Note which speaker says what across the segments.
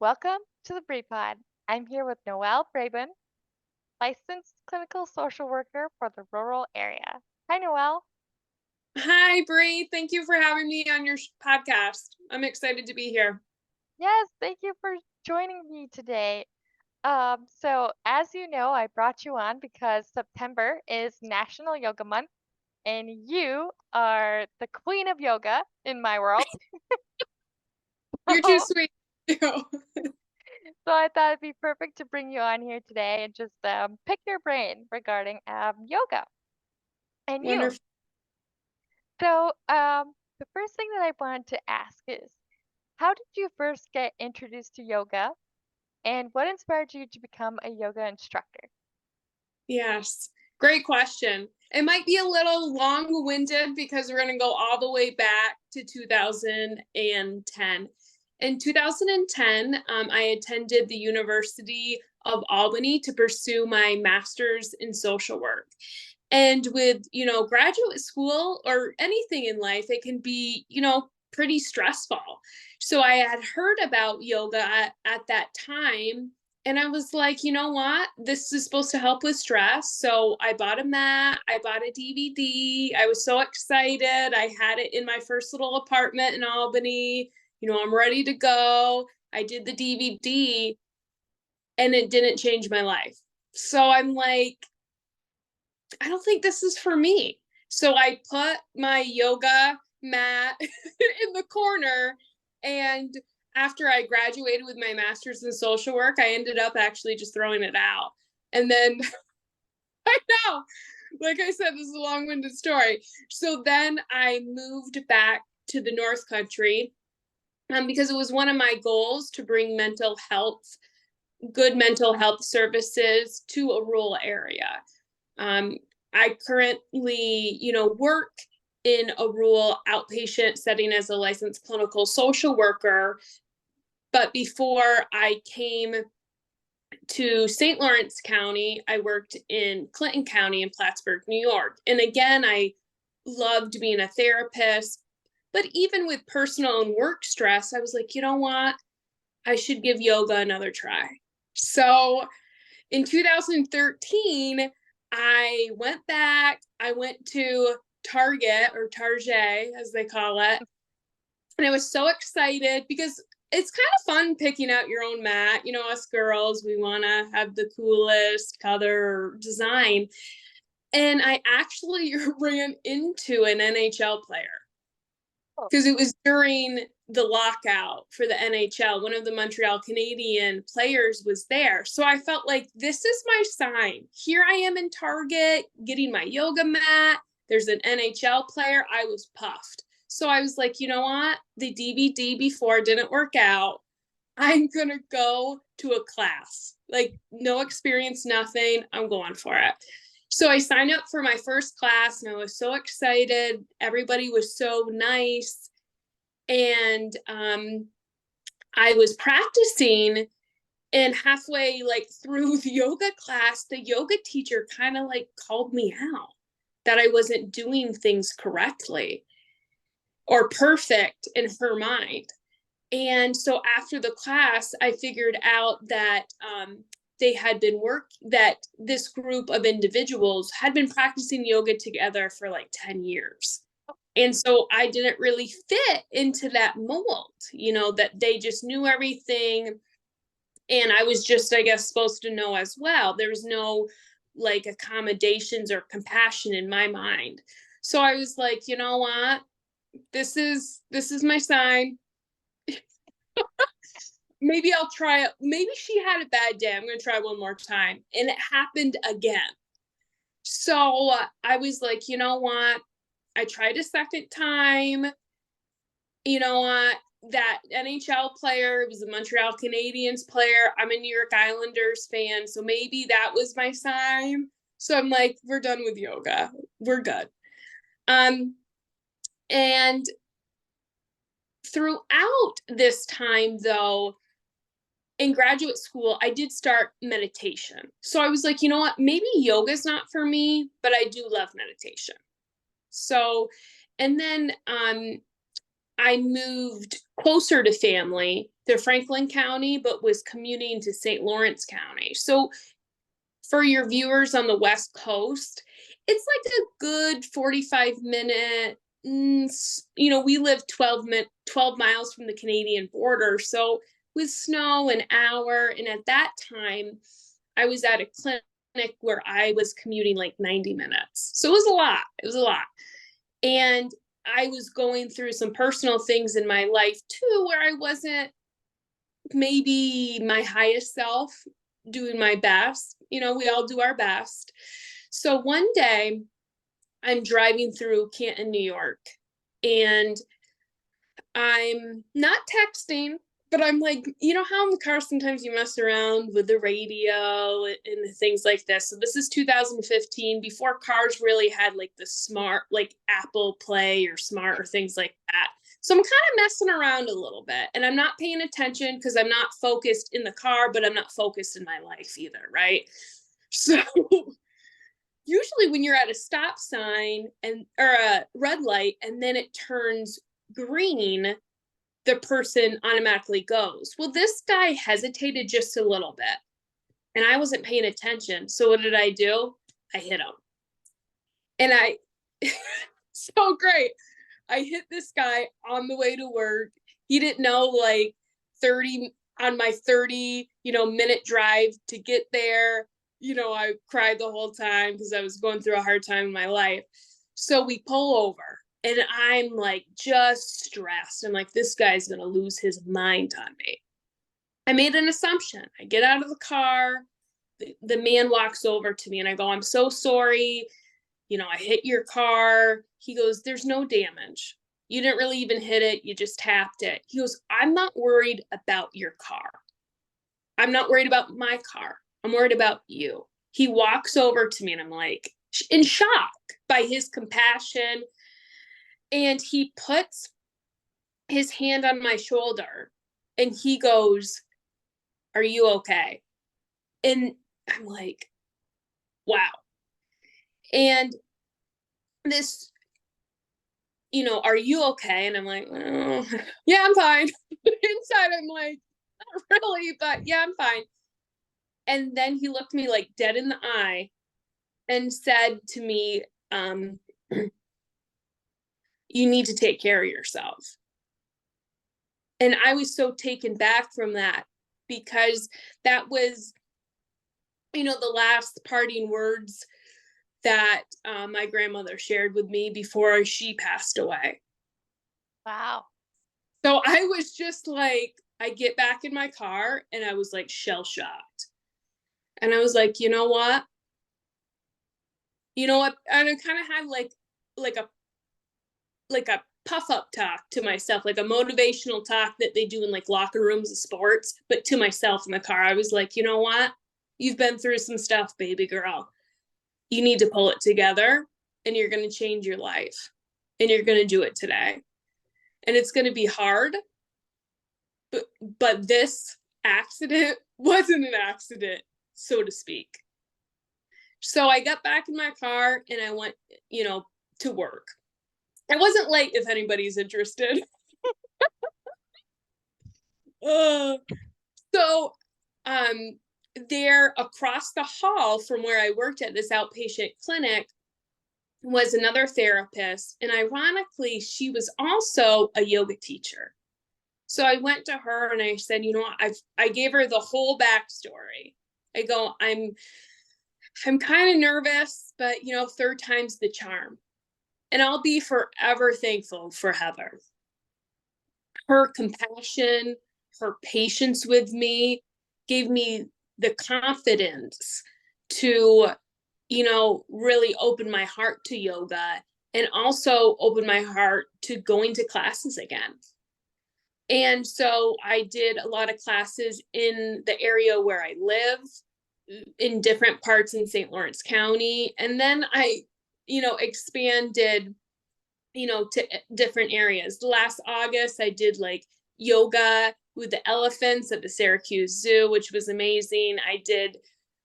Speaker 1: Welcome to the Bree Pod. I'm here with Noele Brabon, licensed clinical social worker for the rural area. Hi, Noele.
Speaker 2: Hi, Bree. Thank you for having me on your podcast. I'm excited to be here.
Speaker 1: Yes, thank you for joining me today. So as you know, I brought you on because September is National Yoga Month, and you are the queen of yoga in my world.
Speaker 2: You're too sweet.
Speaker 1: So I thought it'd be perfect to bring you on here today and just pick your brain regarding yoga and you.
Speaker 2: Wonderful.
Speaker 1: So, the first thing that I wanted to ask is, how did you first get introduced to yoga, and what inspired you to become a yoga instructor?
Speaker 2: Yes. Great question. It might be a little long-winded because we're going to go all the way back to 2010. In 2010, I attended the University of Albany to pursue my master's in social work. And with, graduate school or anything in life, it can be, pretty stressful. So I had heard about yoga at that time. And I was like, you know what? This is supposed to help with stress. So I bought a mat, I bought a DVD. I was so excited. I had it in my first little apartment in Albany. I'm ready to go. I did the DVD and it didn't change my life. So I'm like, I don't think this is for me. So I put my yoga mat in the corner. And after I graduated with my master's in social work, I ended up actually just throwing it out. And then I know, like I said, this is a long winded story. So then I moved back to the North Country because it was one of my goals to bring good mental health services to a rural area. Um, I currently, work in a rural outpatient setting as a licensed clinical social worker. But before I came to St. Lawrence County, I worked in Clinton County in Plattsburgh, New York. And again, I loved being a therapist. But even with personal and work stress, I was like, you know what? I should give yoga another try. So in 2013, I went back. I went to Target or Target, as they call it. And I was so excited because it's kind of fun picking out your own mat. Us girls, we want to have the coolest color or design. And I actually ran into an NHL player
Speaker 1: Oh,
Speaker 2: because it was during the lockout for the NHL. One of the Montreal Canadian players was there. So I felt like this is my sign. Here I am in Target getting my yoga mat. There's an NHL player. I was puffed. So I was like, you know what? The DVD before didn't work out. I'm going to go to a class. Like, no experience, nothing. I'm going for it. So I signed up for my first class and I was so excited. Everybody was so nice. And I was practicing, and halfway like through the yoga class, the yoga teacher kind of like called me out that I wasn't doing things correctly or perfect in her mind. And so after the class, I figured out that that this group of individuals had been practicing yoga together for like 10 years. And so I didn't really fit into that mold, that they just knew everything. And I was just, I guess, supposed to know as well. There was no like accommodations or compassion in my mind. So I was like, you know what? This is my sign. Maybe I'll try it. Maybe she had a bad day. I'm going to try one more time. And it happened again. So I was like, you know what? I tried a second time. You know what? That NHL player was a Montreal Canadiens player. I'm a New York Islanders fan. So maybe that was my sign. So I'm like, we're done with yoga. We're good. And throughout this time, though, in graduate school, I did start meditation. So I was like, you know what? Maybe yoga is not for me, but I do love meditation. So, and then I moved closer to family. to Franklin County, but was commuting to St. Lawrence County. So for your viewers on the West Coast, it's like a good 45-minute, we live 12 miles from the Canadian border. So with snow, an hour. And at that time, I was at a clinic where I was commuting like 90 minutes. So it was a lot. It was a lot. And I was going through some personal things in my life too, where I wasn't maybe my highest self, doing my best. We all do our best. So one day I'm driving through Canton, New York, and I'm not texting, but I'm like, how in the car sometimes you mess around with the radio and things like this. So this is 2015, before cars really had like the smart, like Apple Play or Smart or things like that. So I'm kind of messing around a little bit, and I'm not paying attention because I'm not focused in the car, but I'm not focused in my life either, right? So usually when you're at a stop sign or a red light and then it turns green, the person automatically goes. Well, this guy hesitated just a little bit, and I wasn't paying attention. So what did I do? I hit him. And so great. I hit this guy on the way to work. He didn't know, like, 30 on my 30 minute drive to get there. I cried the whole time because I was going through a hard time in my life. So we pull over, and I'm like just stressed. I'm like, this guy's going to lose his mind on me. I made an assumption. I get out of the car. The man walks over to me, and I go, I'm so sorry. I hit your car. He goes, there's no damage. You didn't really even hit it. You just tapped it. He goes, I'm not worried about your car. I'm not worried about my car. I'm worried about you. He walks over to me, and I'm like in shock by his compassion. And he puts his hand on my shoulder, and he goes, are you okay? And I'm like, wow. And this, are you okay? And I'm like, oh, yeah, I'm fine. Inside, I'm like, not really, but yeah, I'm fine. And then he looked me like dead in the eye and said to me, you need to take care of yourself. And I was so taken back from that, because that was, the last parting words that my grandmother shared with me before she passed away.
Speaker 1: Wow.
Speaker 2: So I was just like, I get back in my car, and I was like shell shocked. And I was like, you know what? And I kind of had like a puff up talk to myself, like a motivational talk that they do in like locker rooms of sports, but to myself in the car. I was like, you know what? You've been through some stuff, baby girl. You need to pull it together, and you're going to change your life, and you're going to do it today. And it's going to be hard, but this accident wasn't an accident, so to speak. So I got back in my car, and I went, to work. I wasn't late, if anybody's interested. So there across the hall from where I worked at this outpatient clinic was another therapist. And ironically, she was also a yoga teacher. So I went to her and I said, I gave her the whole backstory. I go, I'm kind of nervous, but third time's the charm. And I'll be forever thankful for Heather. Her compassion, her patience with me gave me the confidence to, really open my heart to yoga, and also open my heart to going to classes again. And so I did a lot of classes in the area where I live, in different parts in St. Lawrence County. And then I, expanded, to different areas. Last August, I did like yoga with the elephants at the Syracuse Zoo, which was amazing. I did,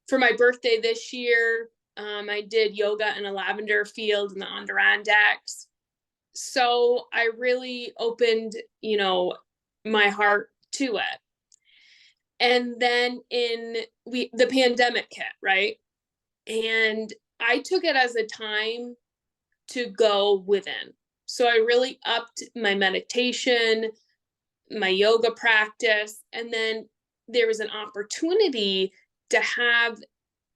Speaker 2: for my birthday this year, I did yoga in a lavender field in the Adirondacks. So I really opened, my heart to it. And then the pandemic hit, right? And I took it as a time to go within. So I really upped my meditation, my yoga practice, and then there was an opportunity to have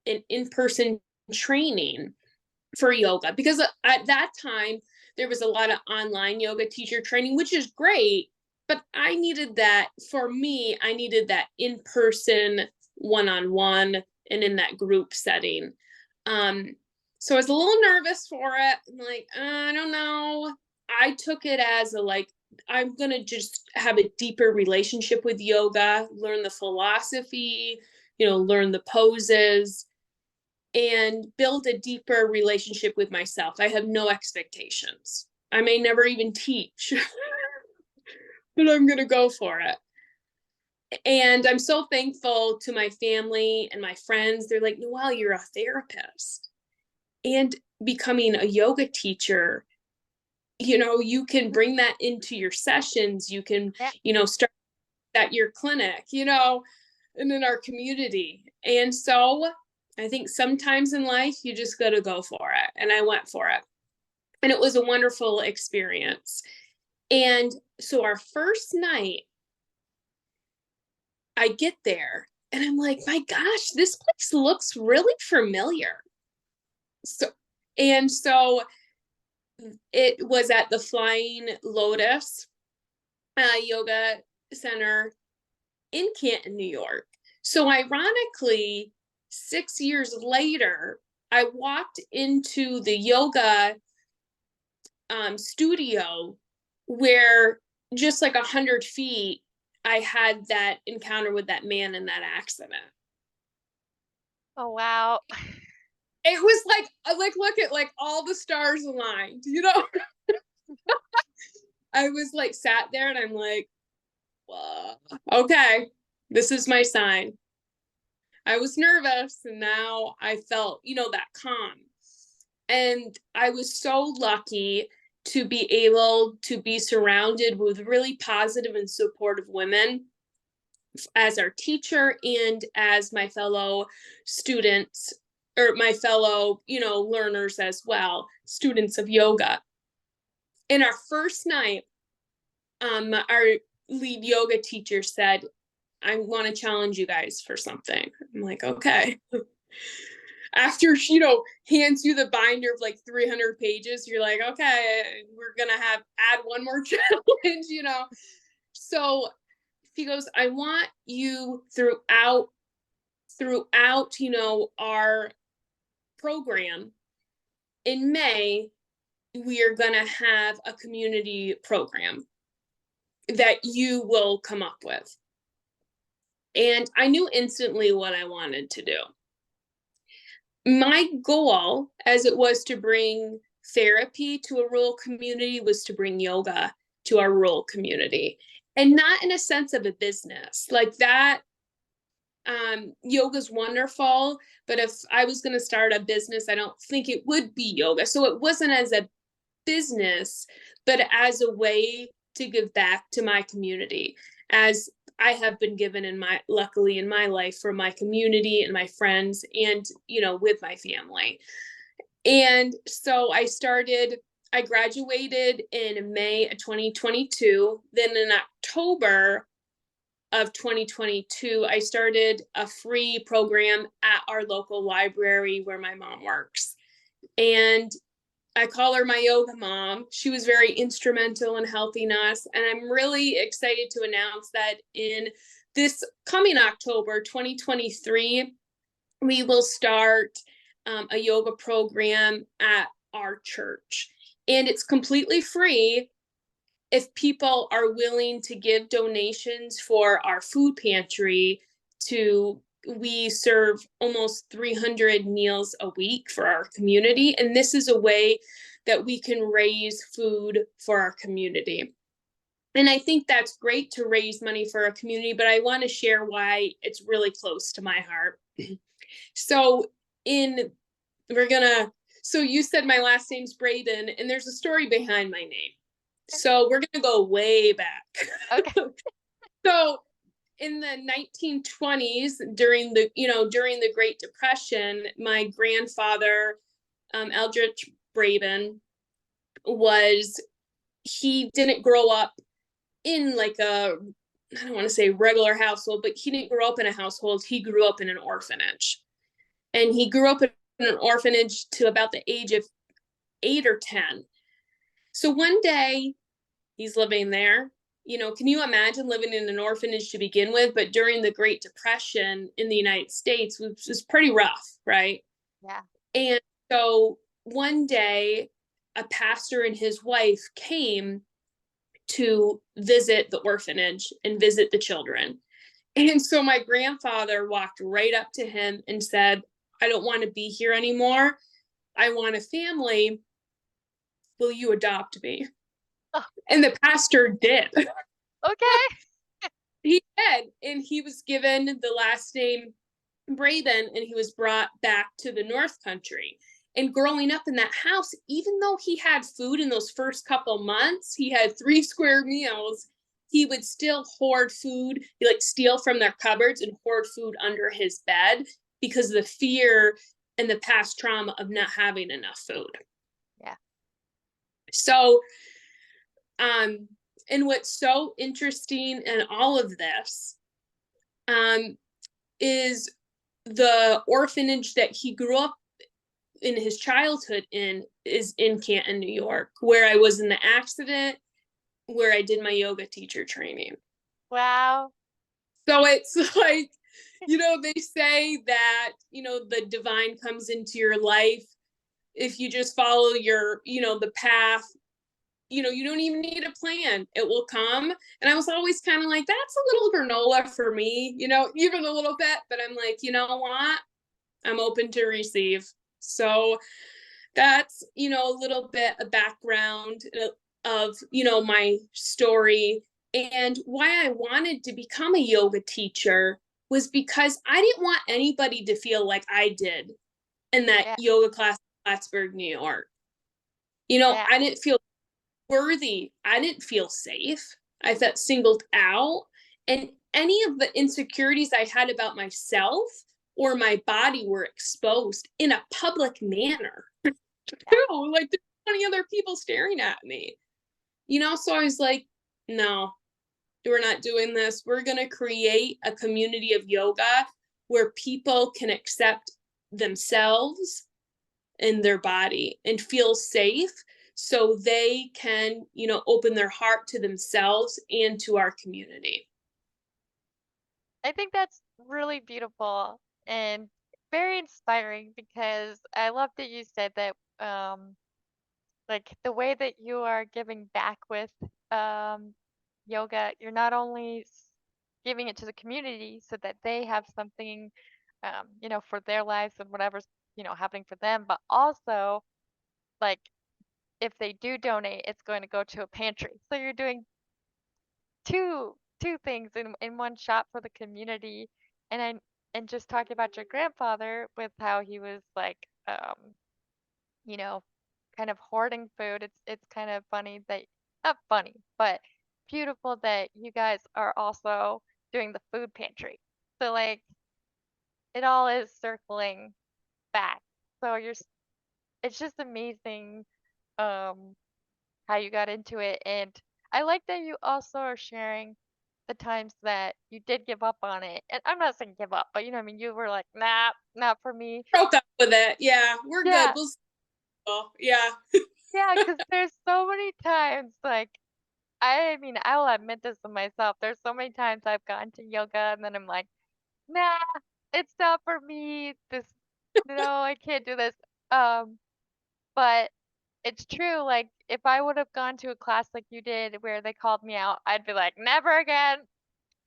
Speaker 2: an in-person training for yoga, because at that time there was a lot of online yoga teacher training, which is great, but I needed that. For me, I needed that in-person, one-on-one, and in that group setting. So I was a little nervous for it. I'm like, I don't know. I took it as a like, I'm gonna just have a deeper relationship with yoga, learn the philosophy, learn the poses, and build a deeper relationship with myself. I have no expectations. I may never even teach, but I'm going to go for it. And I'm so thankful to my family and my friends. They're like, Noelle, you're a therapist. And becoming a yoga teacher, you can bring that into your sessions. You can,
Speaker 1: Yeah.
Speaker 2: Start at your clinic, and in our community. And so I think sometimes in life you just got to go for it. And I went for it. And it was a wonderful experience. And so our first night, I get there and I'm like, my gosh, this place looks really familiar. So it was at the Flying Lotus Yoga Center in Canton, New York. So ironically, 6 years later, I walked into the yoga studio where just like 100 feet, I had that encounter with that man in that accident.
Speaker 1: Oh, wow.
Speaker 2: It was like look at like all the stars aligned, I was like sat there and I'm like, whoa, okay, this is my sign. I was nervous and now I felt, that calm. And I was so lucky to be able to be surrounded with really positive and supportive women as our teacher and as my fellow students, or my fellow, learners as well, students of yoga. In our first night, our lead yoga teacher said, I want to challenge you guys for something. I'm like, okay. After hands you the binder of like 300 pages, you're like, okay, we're gonna add one more challenge. So he goes, I want you throughout our program in May, we are gonna have a community program that you will come up with. And I knew instantly what I wanted to do. My goal, as it was to bring therapy to a rural community, was to bring yoga to our rural community. And not in a sense of a business like that. Yoga's wonderful, but if I was going to start a business, I don't think it would be yoga. So it wasn't as a business, but as a way to give back to my community, as I have been given luckily in my life, from my community and my friends and, with my family. And so I graduated in May of 2022. Then in October of 2022, I started a free program at our local library where my mom works. And I call her my yoga mom. She was very instrumental in helping us. And I'm really excited to announce that in this coming October 2023, we will start a yoga program at our church. And it's completely free if people are willing to give donations for our food pantry. We serve almost 300 meals a week for our community, and this is a way that we can raise food for our community. And I think that's great to raise money for a community, but I want to share why it's really close to my heart. So you said my last name's Braden, and there's a story behind my name. So we're going to go way back.
Speaker 1: Okay.
Speaker 2: So in the 1920s, during the Great Depression, my grandfather, Eldridge Brabon, was he didn't grow up in like a, I don't want to say regular household, but he didn't grow up in a household. He grew up in an orphanage. And he grew up in an orphanage to about the age of 8 or 10. So one day he's living there. Can you imagine living in an orphanage to begin with? But during the Great Depression in the United States, which was pretty rough, right?
Speaker 1: Yeah.
Speaker 2: And so one day, a pastor and his wife came to visit the orphanage and visit the children. And so my grandfather walked right up to him and said, I don't want to be here anymore. I want a family. Will you adopt me?
Speaker 1: Oh,
Speaker 2: And the pastor did.
Speaker 1: okay.
Speaker 2: He did. And he was given the last name Brabon, and he was brought back to the North Country. And growing up in that house, even though he had food in those first couple months, he had 3 square meals, he would still hoard food. He like steal from their cupboards and hoard food under his bed because of the fear and the past trauma of not having enough food.
Speaker 1: Yeah.
Speaker 2: So, and what's so interesting in all of this, is the orphanage that he grew up in his childhood is in Canton, New York, where I was in the accident, where I did my yoga teacher training.
Speaker 1: Wow.
Speaker 2: So it's like, they say that, the divine comes into your life if you just follow the path. You don't even need a plan. It will come. And I was always kind of like, that's a little granola for me, even a little bit. But I'm like, you know what? I'm open to receive. So that's, a little bit of background of, my story. And why I wanted to become a yoga teacher was because I didn't want anybody to feel like I did in that
Speaker 1: Yeah.
Speaker 2: yoga class in Plattsburgh, New York.
Speaker 1: Yeah.
Speaker 2: I didn't feel worthy. I didn't feel safe. I felt singled out. And any of the insecurities I had about myself or my body were exposed in a public manner.
Speaker 1: Yeah.
Speaker 2: Like there's 20 other people staring at me. So I was like, no, we're not doing this. We're going to create a community of yoga where people can accept themselves and their body and feel safe so they can, open their heart to themselves and to our community.
Speaker 1: I think that's really beautiful and very inspiring because I love that you said that like the way that you are giving back with um yoga, you're not only giving it to the community so that they have something for their lives and whatever's, happening for them, but also like if they do donate, it's going to go to a pantry. So you're doing two things in one shot for the community. And just talking about your grandfather with how he was like you know, kind of hoarding food. It's kind of funny that not funny, but beautiful that you guys are also doing the food pantry. So like it all is circling back. So it's just amazing um how you got into it. And I like that you also are sharing the times that you did give up on it. And I'm not saying give up, but you know what I mean, you were like, nah, not for me.
Speaker 2: Broke up with it. Yeah, we're good.
Speaker 1: Yeah,
Speaker 2: Yeah.
Speaker 1: yeah, because there's so many times like I mean, I'll admit this to myself. There's so many times I've gone to yoga and then I'm like, nah, it's not for me. I can't do this. Um, but it's true. Like, if I would have gone to a class like you did where they called me out, I'd be like, never again,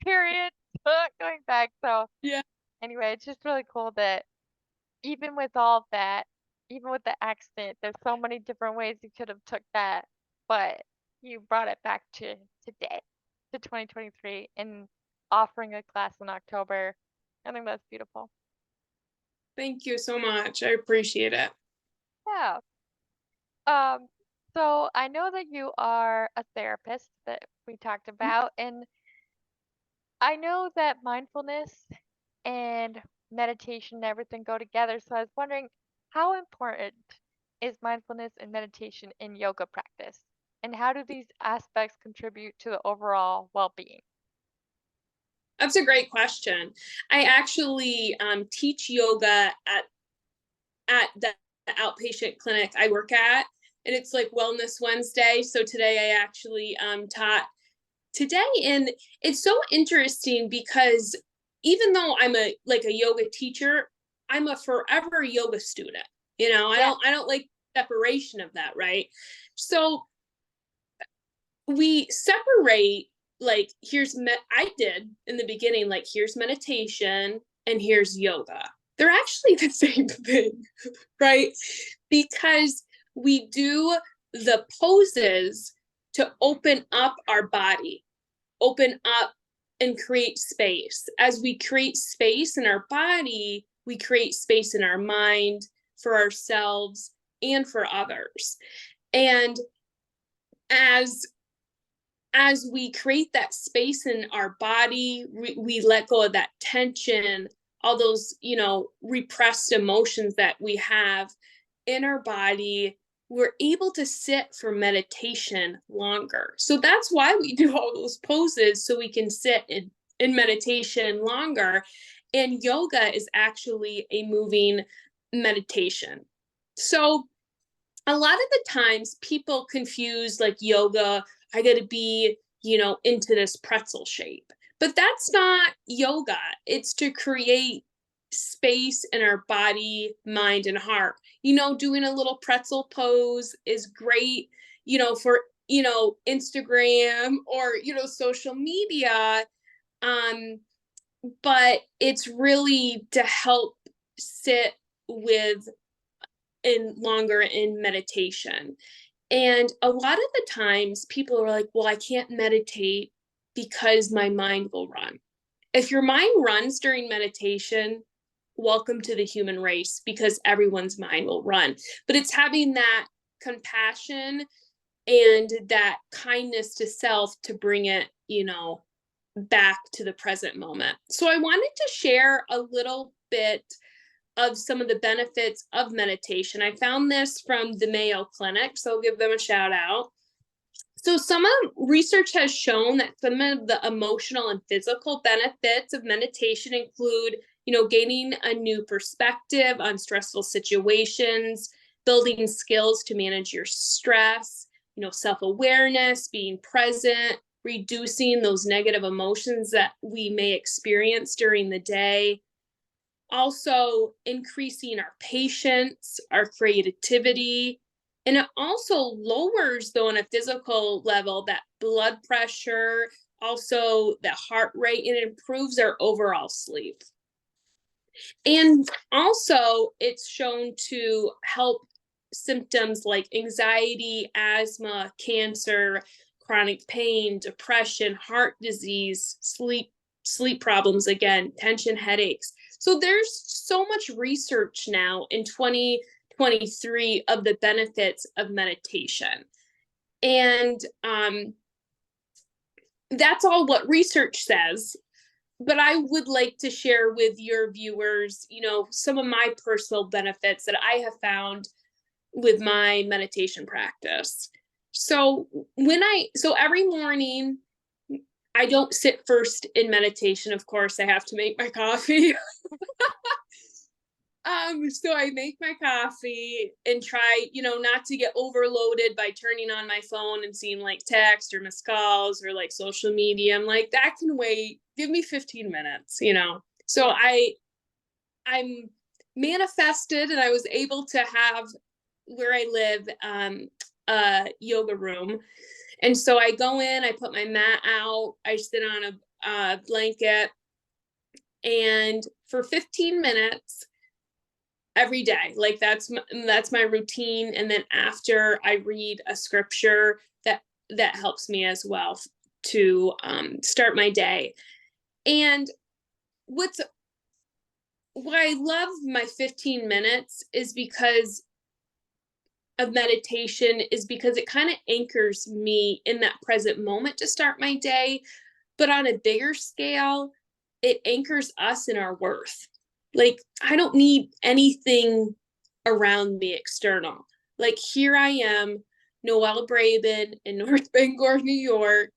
Speaker 1: period. Not going back. So,
Speaker 2: Yeah.
Speaker 1: anyway, it's just really cool that even with all of that, even with the accident, there's so many different ways you could have took that, but you brought it back to today, to 2023, and offering a class in October. I think that's beautiful.
Speaker 2: Thank you so much. I appreciate it.
Speaker 1: Yeah. Um, so I know that you are a therapist that we talked about, and I know that mindfulness and meditation and everything go together, so I was wondering how important is mindfulness and meditation in yoga practice? And how do these aspects contribute to the overall well-being?
Speaker 2: That's a great question. I actually teach yoga at the outpatient clinic I work at, and it's like Wellness Wednesday. So today I actually taught today, and it's so interesting because even though I'm a yoga teacher, I'm a forever yoga student.
Speaker 1: Yeah,
Speaker 2: I don't like separation of that, right? So we separate, like, I did in the beginning, like, here's meditation and here's yoga. They're actually the same thing, right? Because we do the poses to open up our body, open up and create space. As we create space in our body, we create space in our mind for ourselves and for others. And as as we create that space in our body, we let go of that tension, all those, repressed emotions that we have in our body. We're able to sit for meditation longer. So that's why we do all those poses, so we can sit in meditation longer. And yoga is actually a moving meditation. So a lot of the times people confuse, like, yoga, I got to be, into this pretzel shape. But that's not yoga. It's to create space in our body, mind, and heart. Doing a little pretzel pose is great, for, Instagram or, social media. Um, but it's really to help sit with in longer in meditation. And a lot of the times people are like, well, I can't meditate because my mind will run. If your mind runs during meditation, welcome to the human race, because everyone's mind will run. But it's having that compassion and that kindness to self to bring it, back to the present moment. So I wanted to share a little bit of some of the benefits of meditation. I found this from the Mayo Clinic, so I'll give them a shout out. So, some of research has shown that some of the emotional and physical benefits of meditation include, gaining a new perspective on stressful situations, building skills to manage your stress, self awareness, being present, reducing those negative emotions that we may experience during the day, also increasing our patience, our creativity. And it also lowers, though, on a physical level, that blood pressure, also the heart rate, and it improves our overall sleep. And also, it's shown to help symptoms like anxiety, asthma, cancer, chronic pain, depression, heart disease, sleep problems, again, tension, headaches. So there's so much research now in 2023 of the benefits of meditation. And that's all what research says. But I would like to share with your viewers, some of my personal benefits that I have found with my meditation practice. So every morning, I don't sit first in meditation. Of course, I have to make my coffee. So I make my coffee and try, not to get overloaded by turning on my phone and seeing, like, text or missed calls or, like, social media. I'm like, that can wait. Give me 15 minutes. So
Speaker 1: yeah.
Speaker 2: I'm manifested, and I was able to have, where I live, a yoga room. And so I go in, I put my mat out, I sit on a blanket, and for 15 minutes every day, like, that's my routine. And then after, I read a scripture that helps me as well to start my day. And what's why I love my 15 minutes is because of meditation, is because it kind of anchors me in that present moment to start my day. But on a bigger scale, it anchors us in our worth. Like, I don't need anything around me external. Like, here I am, Noele Brabon in North Bangor, New York.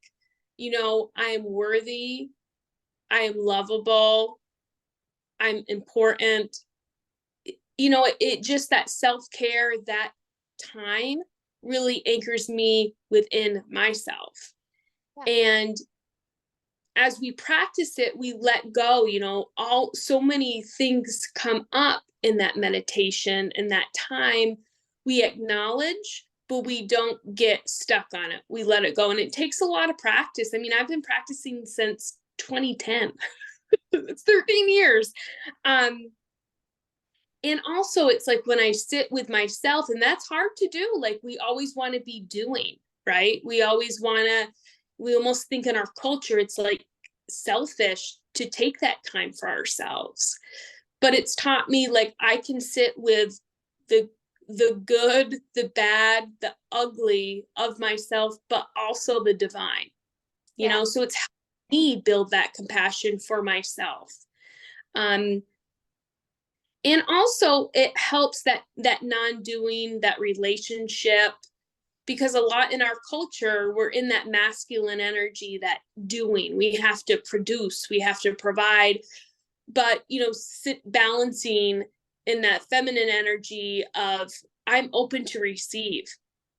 Speaker 2: I am worthy. I am lovable. I'm important. It just that self care, that time really anchors me within myself.
Speaker 1: Yeah.
Speaker 2: And as we practice it, we let go, so many things come up in that meditation and that time we acknowledge, but we don't get stuck on it. We let it go. And it takes a lot of practice. I mean, I've been practicing since 2010. It's 13 years. And also it's like when I sit with myself, and that's hard to do. Like, we always want to be doing, right? We almost think in our culture, it's like selfish to take that time for ourselves. But it's taught me, like, I can sit with the good, the bad, the ugly of myself, but also the divine,
Speaker 1: Yeah.
Speaker 2: so it's helped me build that compassion for myself. um and also it helps that non-doing, that relationship, because a lot in our culture, we're in that masculine energy, that doing, we have to produce, we have to provide. But balancing in that feminine energy of, I'm open to receive,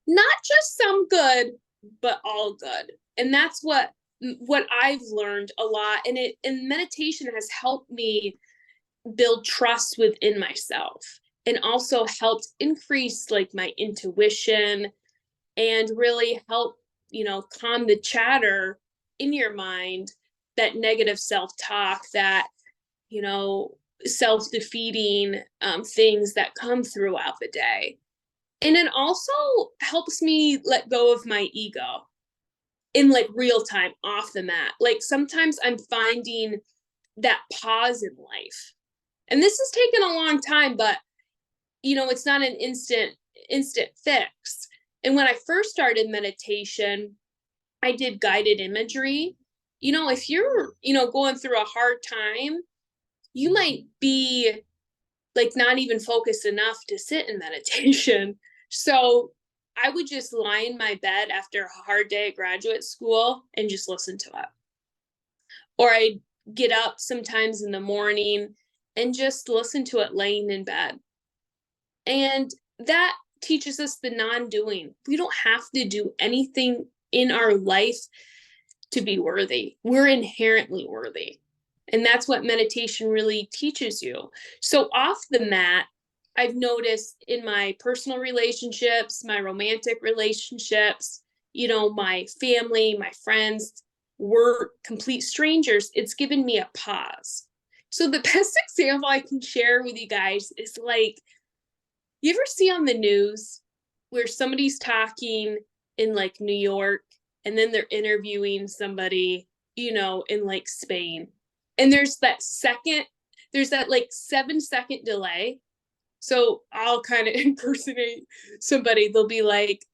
Speaker 2: not just some good, but all good. And that's what I've learned a lot. And meditation has helped me build trust within myself, and also helped increase, like, my intuition, and really help calm the chatter in your mind, that negative self-talk, that self-defeating things that come throughout the day. And it also helps me let go of my ego in, like, real time, off the mat. Like, sometimes I'm finding that pause in life, and this has taken a long time, but it's not an instant fix. And when I first started meditation, I did guided imagery. If you're going through a hard time, you might be, like, not even focused enough to sit in meditation. So I would just lie in my bed after a hard day at graduate school and just listen to it. Or I'd get up sometimes in the morning and just listen to it laying in bed. And that teaches us the non-doing. We don't have to do anything in our life to be worthy. We're inherently worthy. And that's what meditation really teaches you. So off the mat, I've noticed in my personal relationships, my romantic relationships, my family, my friends, were complete strangers. It's given me a pause. So the best example I can share with you guys is, like, you ever see on the news where somebody's talking in, like, New York, and then they're interviewing somebody, in, like, Spain. And there's that, like, 7-second delay. So I'll kind of impersonate somebody. They'll be like,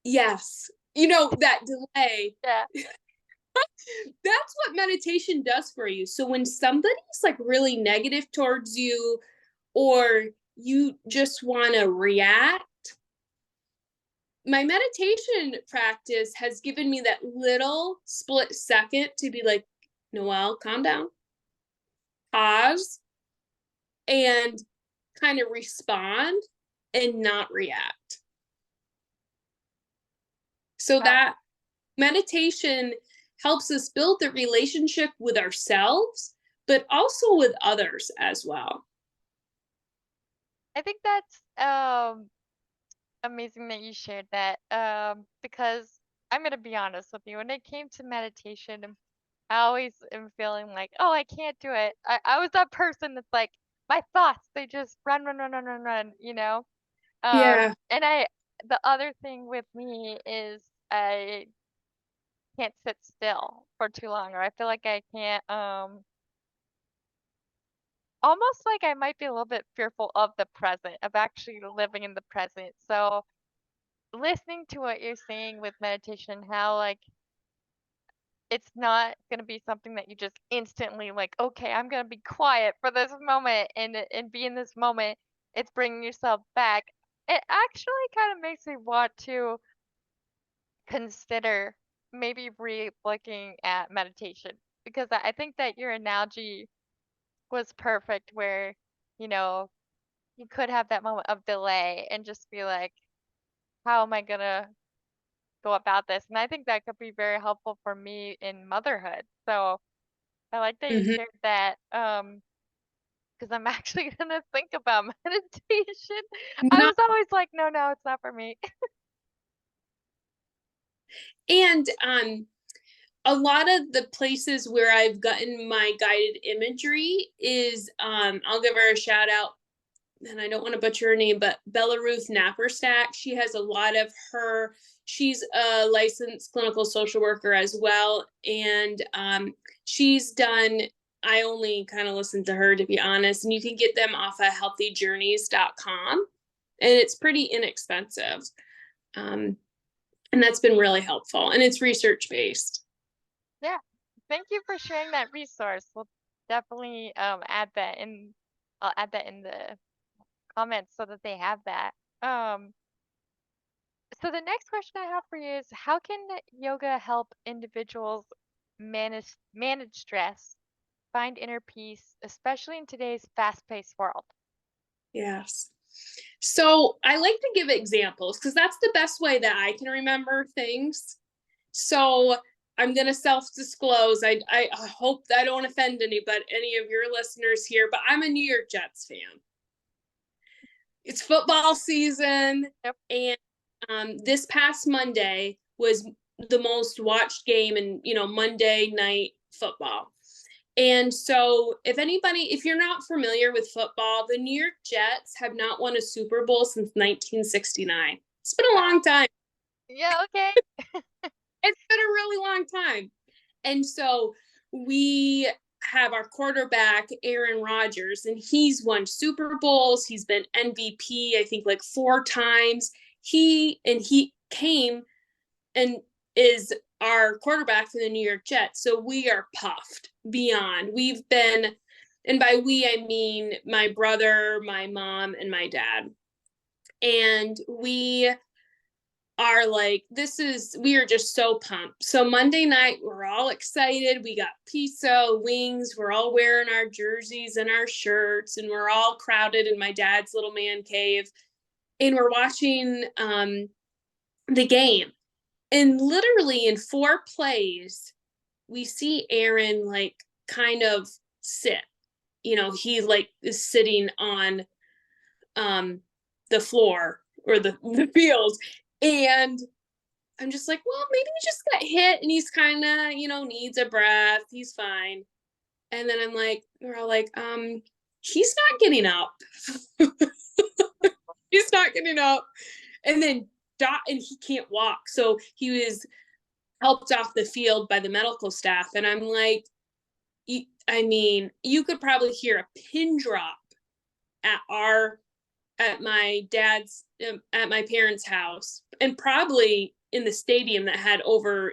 Speaker 2: yes, that delay.
Speaker 1: Yeah.
Speaker 2: That's what meditation does for you. So when somebody's, like, really negative towards you, or you just want to react, my meditation practice has given me that little split second to be like, Noelle, calm down, pause, and kind of respond and not react. So
Speaker 1: Wow.
Speaker 2: that meditation helps us build the relationship with ourselves, but also with others as well.
Speaker 1: I think that's amazing that you shared that. Because I'm gonna be honest with you, when it came to meditation, I always am feeling like, oh, I can't do it. I was that person that's like, my thoughts, they just run, run, run, run, run, run, you know?
Speaker 2: Yeah.
Speaker 1: And the other thing with me is I can't sit still for too long, or I feel like I can't, almost like I might be a little bit fearful of the present, of actually living in the present. So listening to what you're saying with meditation, how, like, it's not gonna be something that you just instantly like, okay, I'm gonna be quiet for this moment and be in this moment. It's bringing yourself back. It actually kind of makes me want to consider maybe re-looking at meditation because I think that your analogy was perfect where, you know, you could have that moment of delay and just be like, how am I gonna go about this? And I think that could be very helpful for me in motherhood. So I like that you
Speaker 2: Mhm.
Speaker 1: shared that. Because I'm actually gonna think about meditation. I
Speaker 2: No,
Speaker 1: was always like, no, no, it's not for me.
Speaker 2: and a lot of the places where I've gotten my guided imagery is I'll give her a shout out, and I don't want to butcher her name, but Bella Ruth Napperstack. She has a lot of her, she's a licensed clinical social worker as well. And she's done, I only kind of listen to her to be honest, and you can get them off of healthyjourneys.com. And it's pretty inexpensive. Um, and that's been really helpful. And it's research based.
Speaker 1: Yeah. Thank you for sharing that resource. We'll definitely add that in. I'll add that in the comments so that they have that. Um, so the next question I have for you is how can yoga help individuals manage stress, find inner peace, especially in today's fast-paced world?
Speaker 2: Yes. So I like to give examples because that's the best way that I can remember things. So I'm gonna self-disclose. I hope that I don't offend any of your listeners here, but I'm a New York Jets fan. It's football season,
Speaker 1: Yep.
Speaker 2: and this past Monday was the most watched game in Monday night football. And so, if you're not familiar with football, the New York Jets have not won a Super Bowl since 1969. It's been a long
Speaker 1: Wow.
Speaker 2: time.
Speaker 1: Yeah, okay.
Speaker 2: It's been a really long time. And so we have our quarterback, Aaron Rodgers, and he's won Super Bowls. He's been MVP, I think, like 4 times. He came and is our quarterback for the New York Jets. So we are puffed beyond. We've been, and by we, I mean my brother, my mom, and my dad. And we are like, we are just so pumped. So Monday night, we're all excited. We got pizza, wings. We're all wearing our jerseys and our shirts, and we're all crowded in my dad's little man cave. And we're watching the game. And literally in 4 plays, we see Aaron like kind of sit. He like is sitting on um the floor or the field. And I'm just like, well, maybe he just got hit and he's kind of, needs a breath. He's fine. And then we're all like, he's not getting up. He's not getting up. And then and he can't walk. So he was helped off the field by the medical staff. And I'm like, I mean, you could probably hear a pin drop at my dad's, at my parents' house, and probably in the stadium that had over,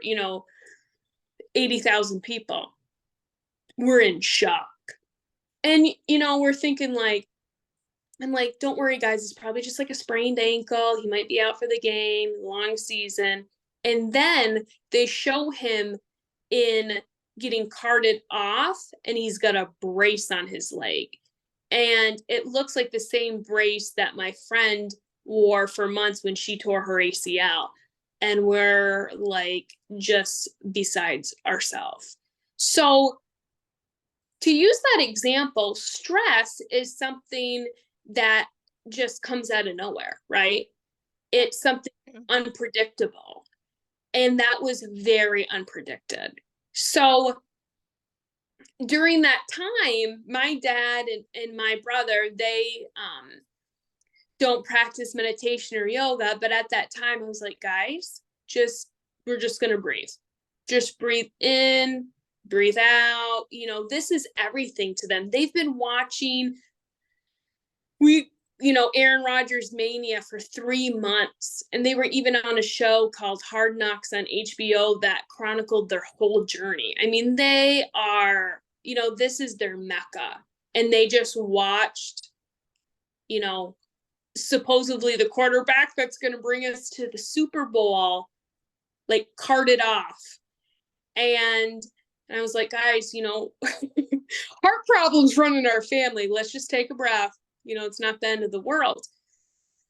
Speaker 2: 80,000 people. We're in shock. And, we're thinking like, I'm like, don't worry, guys. It's probably just like a sprained ankle. He might be out for the game, long season. And then they show him in getting carted off, and he's got a brace on his leg. And it looks like the same brace that my friend wore for months when she tore her ACL. And we're like just besides ourselves. So, to use that example, stress is something that just comes out of nowhere, right? It's something
Speaker 1: Mhm.
Speaker 2: unpredictable. And that was very unpredicted. So during that time, my dad and my brother, they don't practice meditation or yoga. But at that time, I was like, guys, we're just going to breathe. Just breathe in, breathe out. This is everything to them. They've been watching. Aaron Rodgers mania for 3 months. And they were even on a show called Hard Knocks on HBO that chronicled their whole journey. I mean, they are, this is their mecca. And they just watched, supposedly the quarterback that's going to bring us to the Super Bowl, like carted off. And I was like, guys, heart problems run in our family. Let's just take a breath. It's not the end of the world.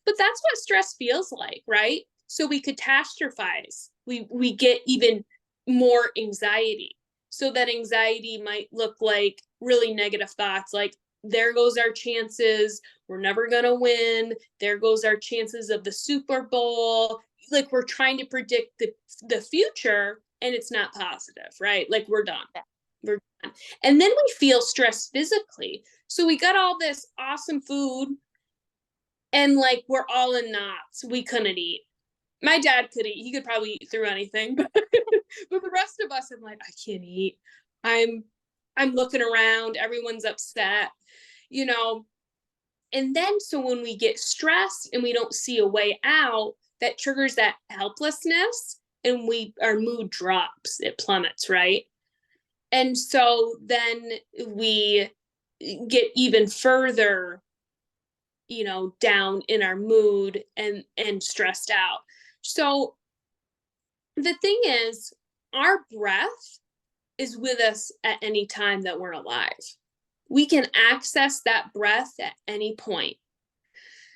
Speaker 2: But that's what stress feels like, right? So we catastrophize. We get even more anxiety. So that anxiety might look like really negative thoughts like, there goes our chances. We're never going to win. There goes our chances of the Super Bowl. Like we're trying to predict the future and it's not positive, right? Like we're done.
Speaker 1: Yeah.
Speaker 2: We're done. And then we feel stressed physically. So we got all this awesome food and like we're all in knots. We couldn't eat. My dad could eat. He could probably eat through anything. But the rest of us, I'm like, I can't eat. I'm looking around. Everyone's upset, And then so when we get stressed and we don't see a way out, that triggers that helplessness and our mood drops. It plummets, right? And so then we get even further down in our mood and stressed out. So the thing is, our breath is with us at any time that we're alive. We can access that breath at any point.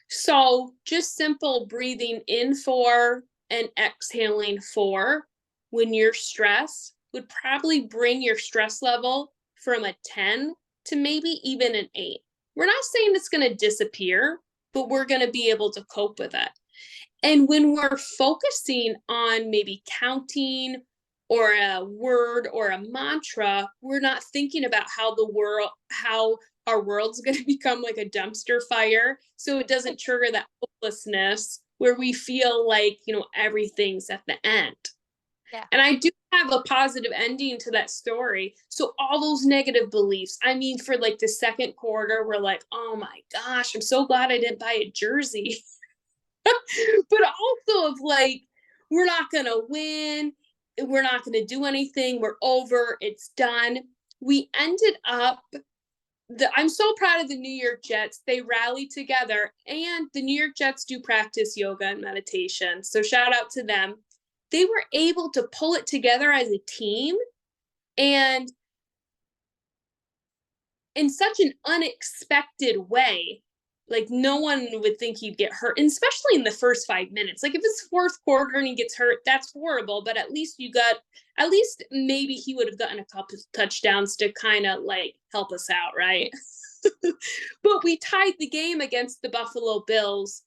Speaker 2: So just simple breathing in 4 and exhaling 4 when you're stressed would probably bring your stress level from a 10 to maybe even an 8. We're not saying it's going to disappear, but we're going to be able to cope with it. And when we're focusing on maybe counting or a word or a mantra, we're not thinking about how our world's going to become like a dumpster fire. So it doesn't trigger that hopelessness where we feel like, everything's at the end.
Speaker 1: Yeah.
Speaker 2: And I do have a positive ending to that story. So all those negative beliefs, I mean, for like the second quarter, we're like, oh my gosh, I'm so glad I didn't buy a jersey. But also of like, we're not going to win. We're not going to do anything. We're over. It's done. We ended up, I'm so proud of the New York Jets. They rallied together, and the New York Jets do practice yoga and meditation. So shout out to them. They were able to pull it together as a team, and in such an unexpected way. Like no one would think he'd get hurt, and especially in the first 5 minutes. Like if it's fourth quarter and he gets hurt, that's horrible. But at least maybe he would have gotten a couple touchdowns to kind of like help us out, right? But we tied the game against the Buffalo Bills,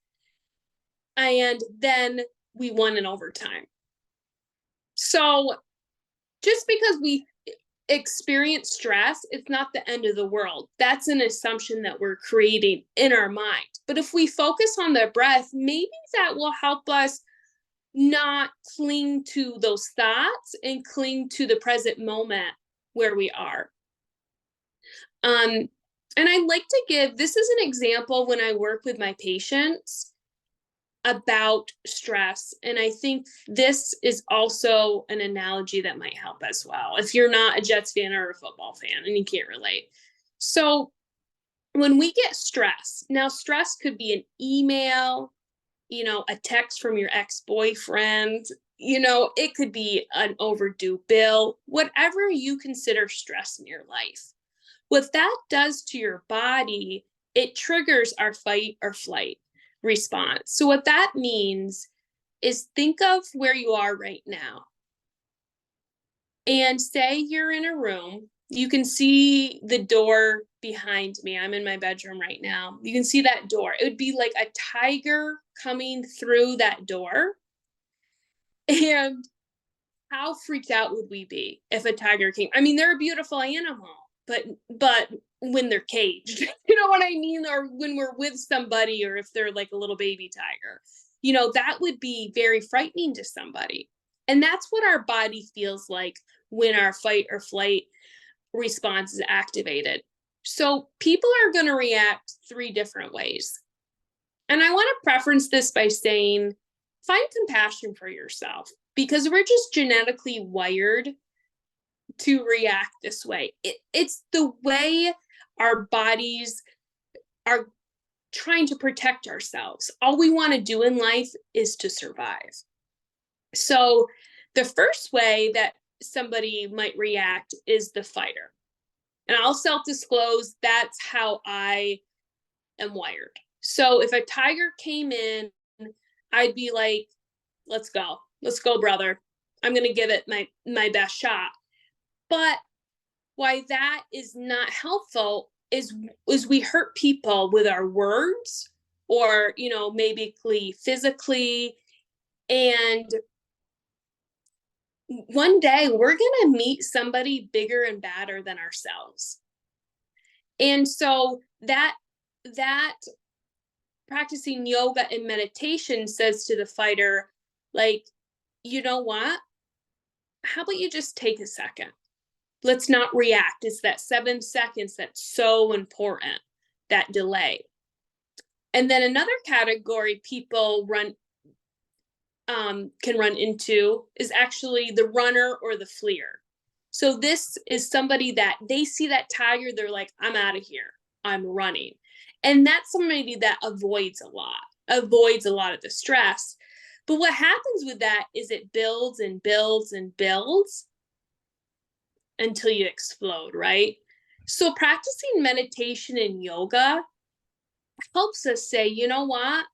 Speaker 2: and then we won in overtime. So just because we experience stress, it's not the end of the world. That's an assumption that we're creating in our mind. But if we focus on the breath, maybe that will help us not cling to those thoughts and cling to the present moment where we are. And I like to give, this is an example when I work with my patients about stress. And I think this is also an analogy that might help as well, if you're not a Jets fan or a football fan and you can't relate. So when we get stress, now stress could be an email, a text from your ex-boyfriend, it could be an overdue bill, whatever you consider stress in your life. What that does to your body, it triggers our fight or flight response. So what that means is think of where you are right now. And say you're in a room. You can see the door behind me. I'm in my bedroom right now. You can see that door. It would be like a tiger coming through that door. And how freaked out would we be if a tiger came? I mean, they're a beautiful animal, but when they're caged, you know what I mean? Or when we're with somebody, or if they're like a little baby tiger, that would be very frightening to somebody. And that's what our body feels like when our fight or flight response is activated. So people are going to react 3 different ways. And I want to preference this by saying, find compassion for yourself because we're just genetically wired to react this way. It's the way our bodies are trying to protect ourselves. All we want to do in life is to survive. So, the first way that somebody might react is the fighter. And I'll self disclose that's how I am wired. So, if a tiger came in, I'd be like, let's go. Let's go, brother. I'm going to give it my best shot. But why that is not helpful is we hurt people with our words or, maybe physically. And one day we're going to meet somebody bigger and badder than ourselves. And so that practicing yoga and meditation says to the fighter, like, you know what? How about you just take a second? Let's not react. It's that 7 seconds that's so important, that delay. And then another category people can run into is actually the runner or the fleer. So this is somebody that they see that tiger, they're like, I'm out of here. I'm running. And that's somebody that avoids a lot of the stress. But what happens with that is it builds and builds and builds until you explode, right? So practicing meditation and yoga helps us say, you know what?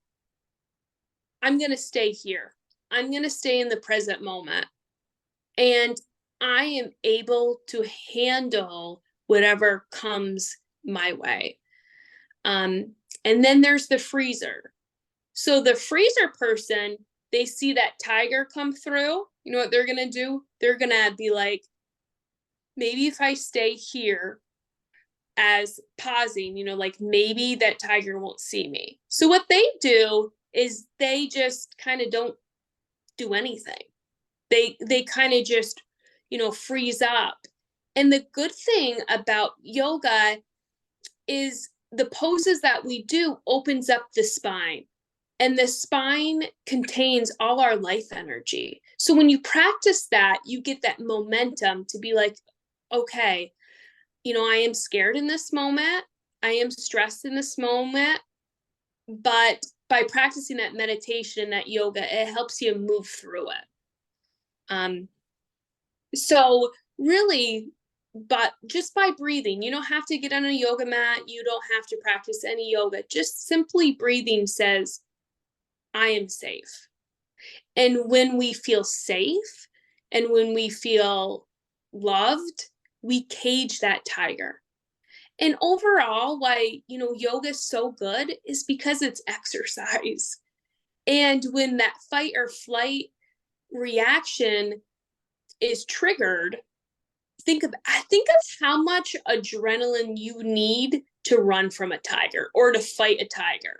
Speaker 2: I'm going to stay here. I'm going to stay in the present moment. And I am able to handle whatever comes my way. And then there's the freezer. So the freezer person, they see that tiger come through. You know what they're going to do? They're going to be like, maybe if I stay here, as pausing, like maybe that tiger won't see me. So what they do is they just kind of don't do anything. They kind of just, freeze up. And the good thing about yoga is the poses that we do opens up the spine. And the spine contains all our life energy. So when you practice that, you get that momentum to be like, okay, I am scared in this moment. I am stressed in this moment. But by practicing that meditation, that yoga, it helps you move through it. So really, but just by breathing, you don't have to get on a yoga mat. You don't have to practice any yoga. Just simply breathing says, I am safe. And when we feel safe and when we feel loved, we cage that tiger. And overall, why, yoga is so good is because it's exercise. And when that fight or flight reaction is triggered, think of how much adrenaline you need to run from a tiger or to fight a tiger.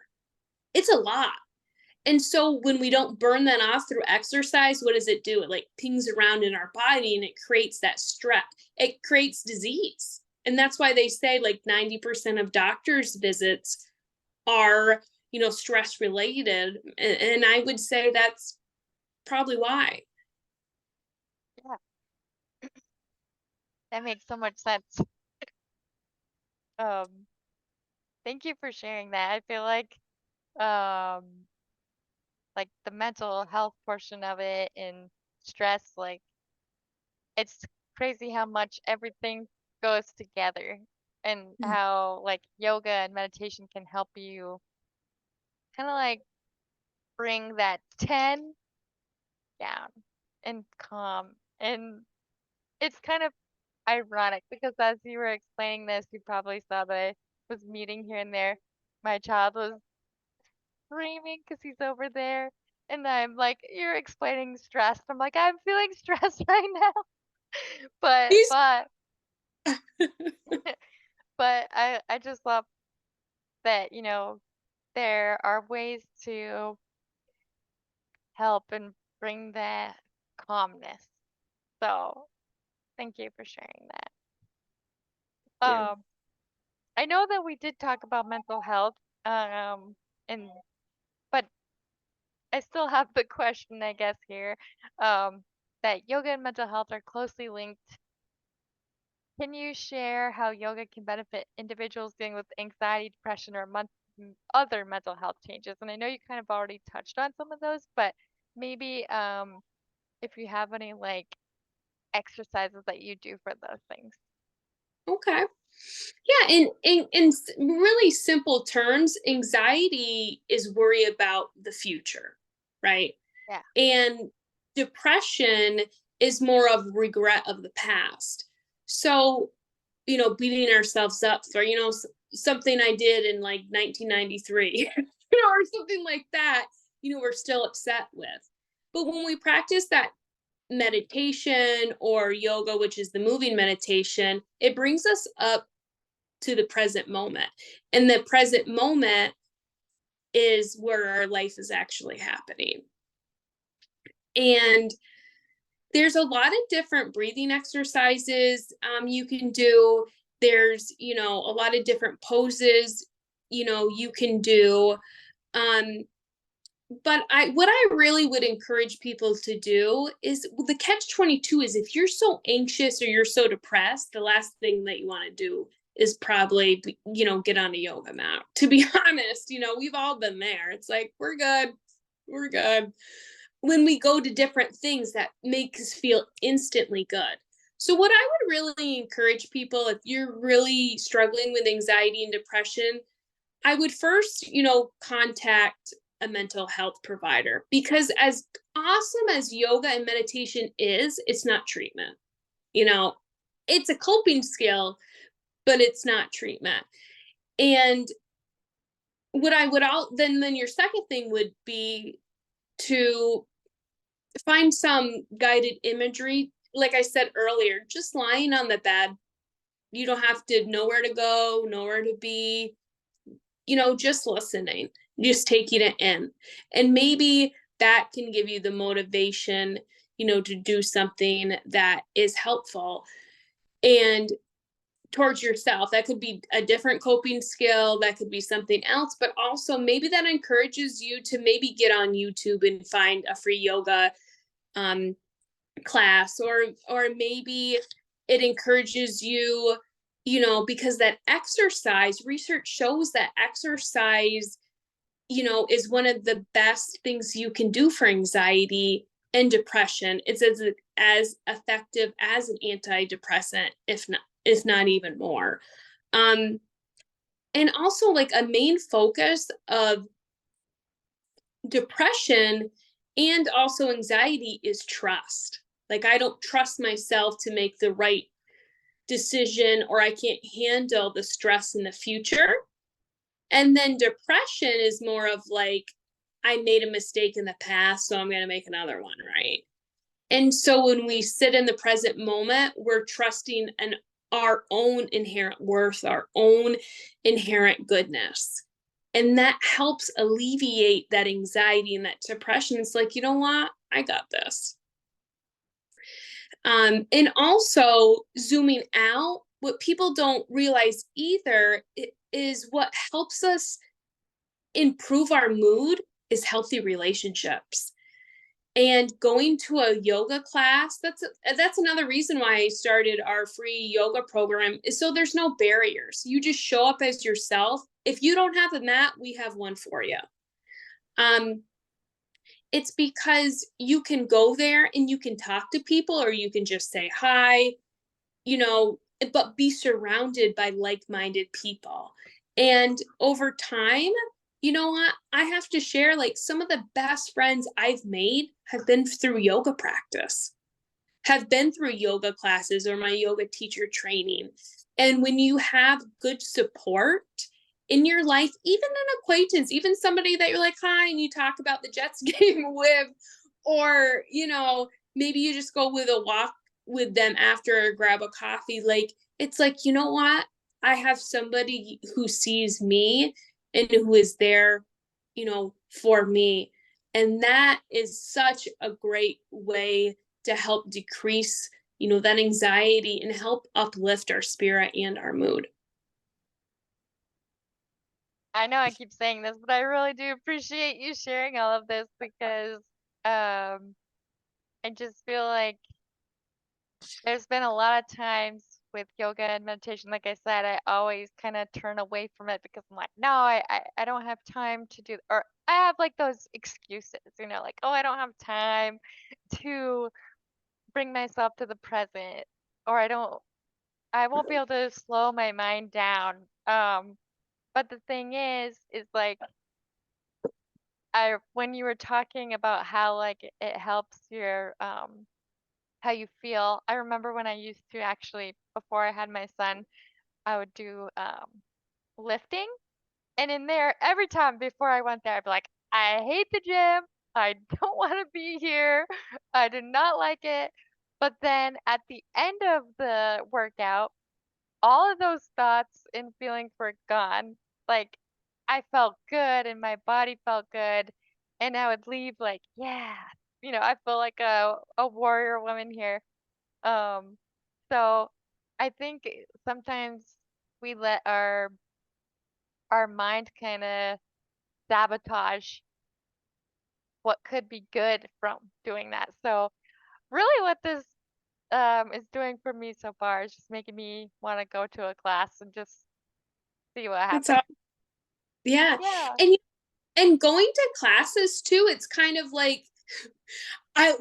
Speaker 2: It's a lot. And so when we don't burn that off through exercise, what does it do? It like pings around in our body and it creates that stress. It creates disease. And that's why they say like 90% of doctors' visits are, stress related. And I would say that's probably why.
Speaker 1: Yeah, that makes so much sense. Um, Thank you for sharing that. I feel um, like the mental health portion of it and stress, like it's crazy how much everything goes together and how like yoga and meditation can help you kind of like bring that 10 down and calm. And it's kind of ironic because as you were explaining this, you probably saw that I was muting here and there. My child was screaming because he's over there. And I'm like, you're explaining stress. I'm like, I'm feeling stressed right now. But
Speaker 2: He's
Speaker 1: but but I just love that, there are ways to help and bring that calmness. So thank you for sharing that.
Speaker 2: yeah.
Speaker 1: I know that we did talk about mental health, um, and I still have the question, I guess, here. Um, that yoga and mental health are closely linked. Can you share how yoga can benefit individuals dealing with anxiety, depression, or other mental health changes? And I know you kind of already touched on some of those, but maybe if you have any like exercises that you do for those things.
Speaker 2: Okay. Yeah, really simple terms, anxiety is worry about the future, right?
Speaker 1: Yeah.
Speaker 2: And depression is more of regret of the past. So, beating ourselves up for, something I did in like 1993, or something like that, we're still upset with. But when we practice that meditation or yoga, which is the moving meditation, it brings us up to the present moment. And the present moment is where our life is actually happening. And there's a lot of different breathing exercises you can do. There's, a lot of different poses, you can do. Um, but what I really would encourage people to do is, the catch 22 is, if you're so anxious or you're so depressed, the last thing that you want to do is probably, get on a yoga mat. To be honest, we've all been there. It's like, we're good. We're good. When we go to different things that make us feel instantly good. So what I would really encourage people, if you're really struggling with anxiety and depression, I would first, contact a mental health provider, because as awesome as yoga and meditation is, it's not treatment. You know, it's a coping skill, but it's not treatment. And what I would all then your second thing would be to find some guided imagery. Like I said earlier, just lying on the bed, you don't have to know where to go, nowhere to be, just listening, just taking it in. And maybe that can give you the motivation, to do something that is helpful. And towards yourself, that could be a different coping skill, that could be something else, but also maybe that encourages you to maybe get on YouTube and find a free yoga um, class, or maybe it encourages you, because that exercise, research shows that exercise, is one of the best things you can do for anxiety and depression. It's as effective as an antidepressant, if not even more. um and also, like, a main focus of depression and also anxiety is trust. Like, I don't trust myself to make the right decision, or I can't handle the stress in the future. And then depression is more of like, I made a mistake in the past, so I'm going to make another one, right? And so when we sit in the present moment, we're trusting our own inherent worth, our own inherent goodness. And that helps alleviate that anxiety and that depression. It's like, you know what? I got this. And also, zooming out, what people don't realize either is what helps us improve our mood is healthy relationships. And going to a yoga class, that's another reason why I started our free yoga program, is so there's no barriers. You just show up as yourself. If you don't have a mat, we have one for you. Um, it's because you can go there and you can talk to people, or you can just say hi, you know, but be surrounded by like-minded people. And over time, you know what? I have to share, like, some of the best friends I've made have been through yoga practice, have been through yoga classes or my yoga teacher training. And when you have good support in your life, even an acquaintance, even somebody that you're like, hi, and you talk about the Jets game with, or, maybe you just go with a walk with them after, or grab a coffee. Like, it's like, you know what? I have somebody who sees me and who is there, for me. And that is such a great way to help decrease, that anxiety, and help uplift our spirit and our mood.
Speaker 1: I know I keep saying this, but I really do appreciate you sharing all of this because um I just feel like there's been a lot of times with yoga and meditation, like I said, I always kind of turn away from it because I'm like, no, I don't have time to do, or I have like those excuses, like, oh, I don't have time to bring myself to the present, or I won't be able to slow my mind down. But the thing is like, when you were talking about how like it helps your how you feel. I remember when I used to actually, before I had my son, I would do lifting. And in there, every time before I went there, I'd be like, I hate the gym. I don't want to be here. I did not like it. But then at the end of the workout, all of those thoughts and feelings were gone. Like, I felt good and my body felt good. And I would leave like, yeah, I feel like a warrior woman here. Um, so I think sometimes we let our mind kind of sabotage what could be good from doing that. So really what this is doing for me so far is just making me want to go to a class and just see what
Speaker 2: That's
Speaker 1: happens.
Speaker 2: all. Yeah.
Speaker 1: Yeah.
Speaker 2: And and going to classes too, it's kind of like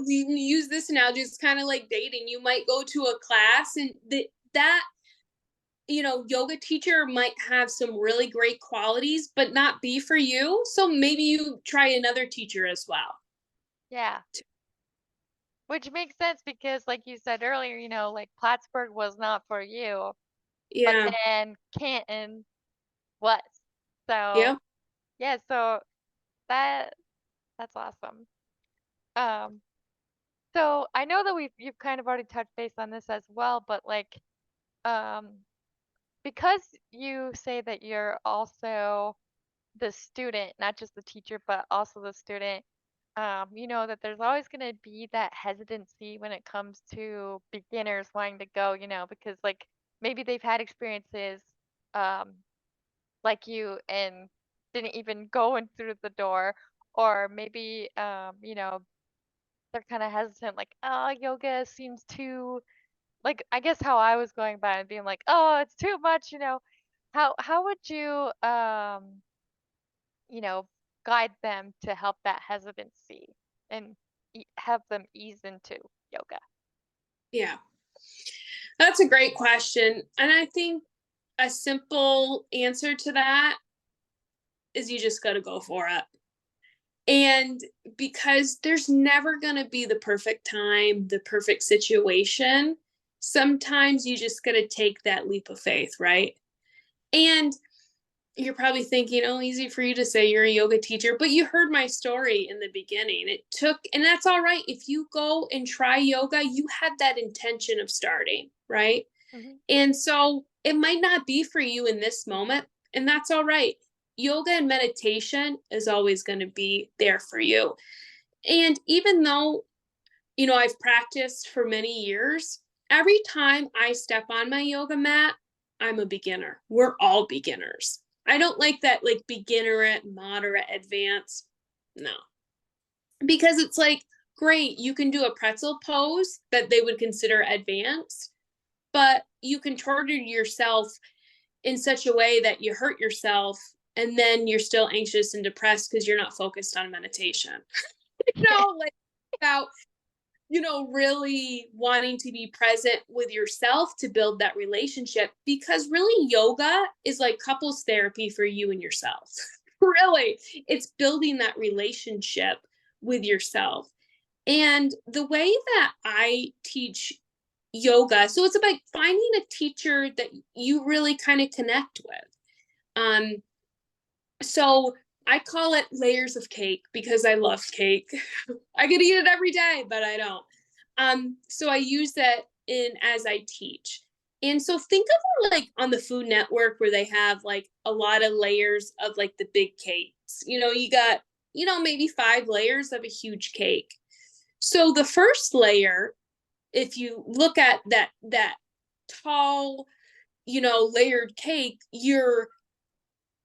Speaker 2: we use this analogy, it's kind of like dating. You might go to a class and that yoga teacher might have some really great qualities, but not be for you. So maybe you try another teacher as well.
Speaker 1: Yeah. Which makes sense because like you said earlier, like Plattsburgh was not for you, but
Speaker 2: Yeah.
Speaker 1: then Canton was. So
Speaker 2: Yeah.
Speaker 1: yeah, so that that's awesome. Um, so I know that you've kind of already touched base on this as well, but like, um, because you say that you're also the student, not just the teacher, but also the student, you know that there's always going to be that hesitancy when it comes to beginners wanting to go, because like maybe they've had experiences, um, like you and didn't even go in through the door, or maybe, they're kind of hesitant, like, oh, yoga seems too, like, I guess how I was going by and being like, oh, it's too much. How would you, you know, guide them to help that hesitancy and have them ease into yoga?
Speaker 2: Yeah. That's a great question. And I think a simple answer to that is you just got to go for it. And because there's never going to be the perfect time, the perfect situation, sometimes you just got to take that leap of faith, right? And you're probably thinking, oh, easy for you to say you're a yoga teacher, but you heard my story in the beginning. It took, and that's all right. If you go and try yoga, you had that intention of starting, right?
Speaker 1: Hmm.
Speaker 2: And so it might not be for you in this moment, and that's all right. Yoga and meditation is always going to be there for you. And even though, I've practiced for many years, every time I step on my yoga mat, I'm a beginner. We're all beginners. I don't like that, like beginner, moderate, advanced. No, because it's like, great, you can do a pretzel pose that they would consider advanced, but you contorted yourself in such a way that you hurt yourself, and then you're still anxious and depressed because you're not focused on meditation. Like about really wanting to be present with yourself to build that relationship, because really yoga is like couples therapy for you and yourself. Really, it's building that relationship with yourself. And the way that I teach yoga, so it's about finding a teacher that you really kind of connect with. So I call it layers of cake because I love cake. I could eat it every day, but I don't. So I use that in as I teach. And so think of it like on the Food Network where they have like a lot of layers of like the big cakes. You got, maybe 5 layers of a huge cake. So the first layer, if you look at that tall, layered cake,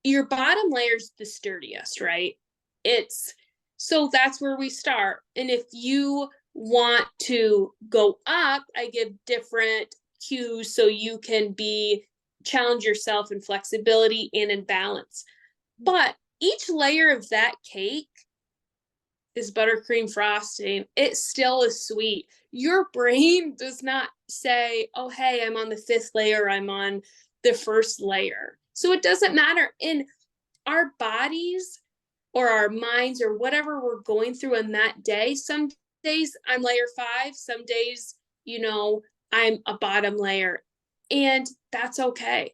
Speaker 2: your bottom layer is the sturdiest, right? It's so that's where we start. And if you want to go up, I give different cues so you can be challenge yourself in flexibility and in balance. But each layer of that cake is buttercream frosting. It still is sweet. Your brain does not say, oh, hey, I'm on the fifth layer, I'm on the first layer. So it doesn't matter. In our bodies or our minds or whatever we're going through in that day, some days I'm layer five, some days, I'm a bottom layer. And that's okay.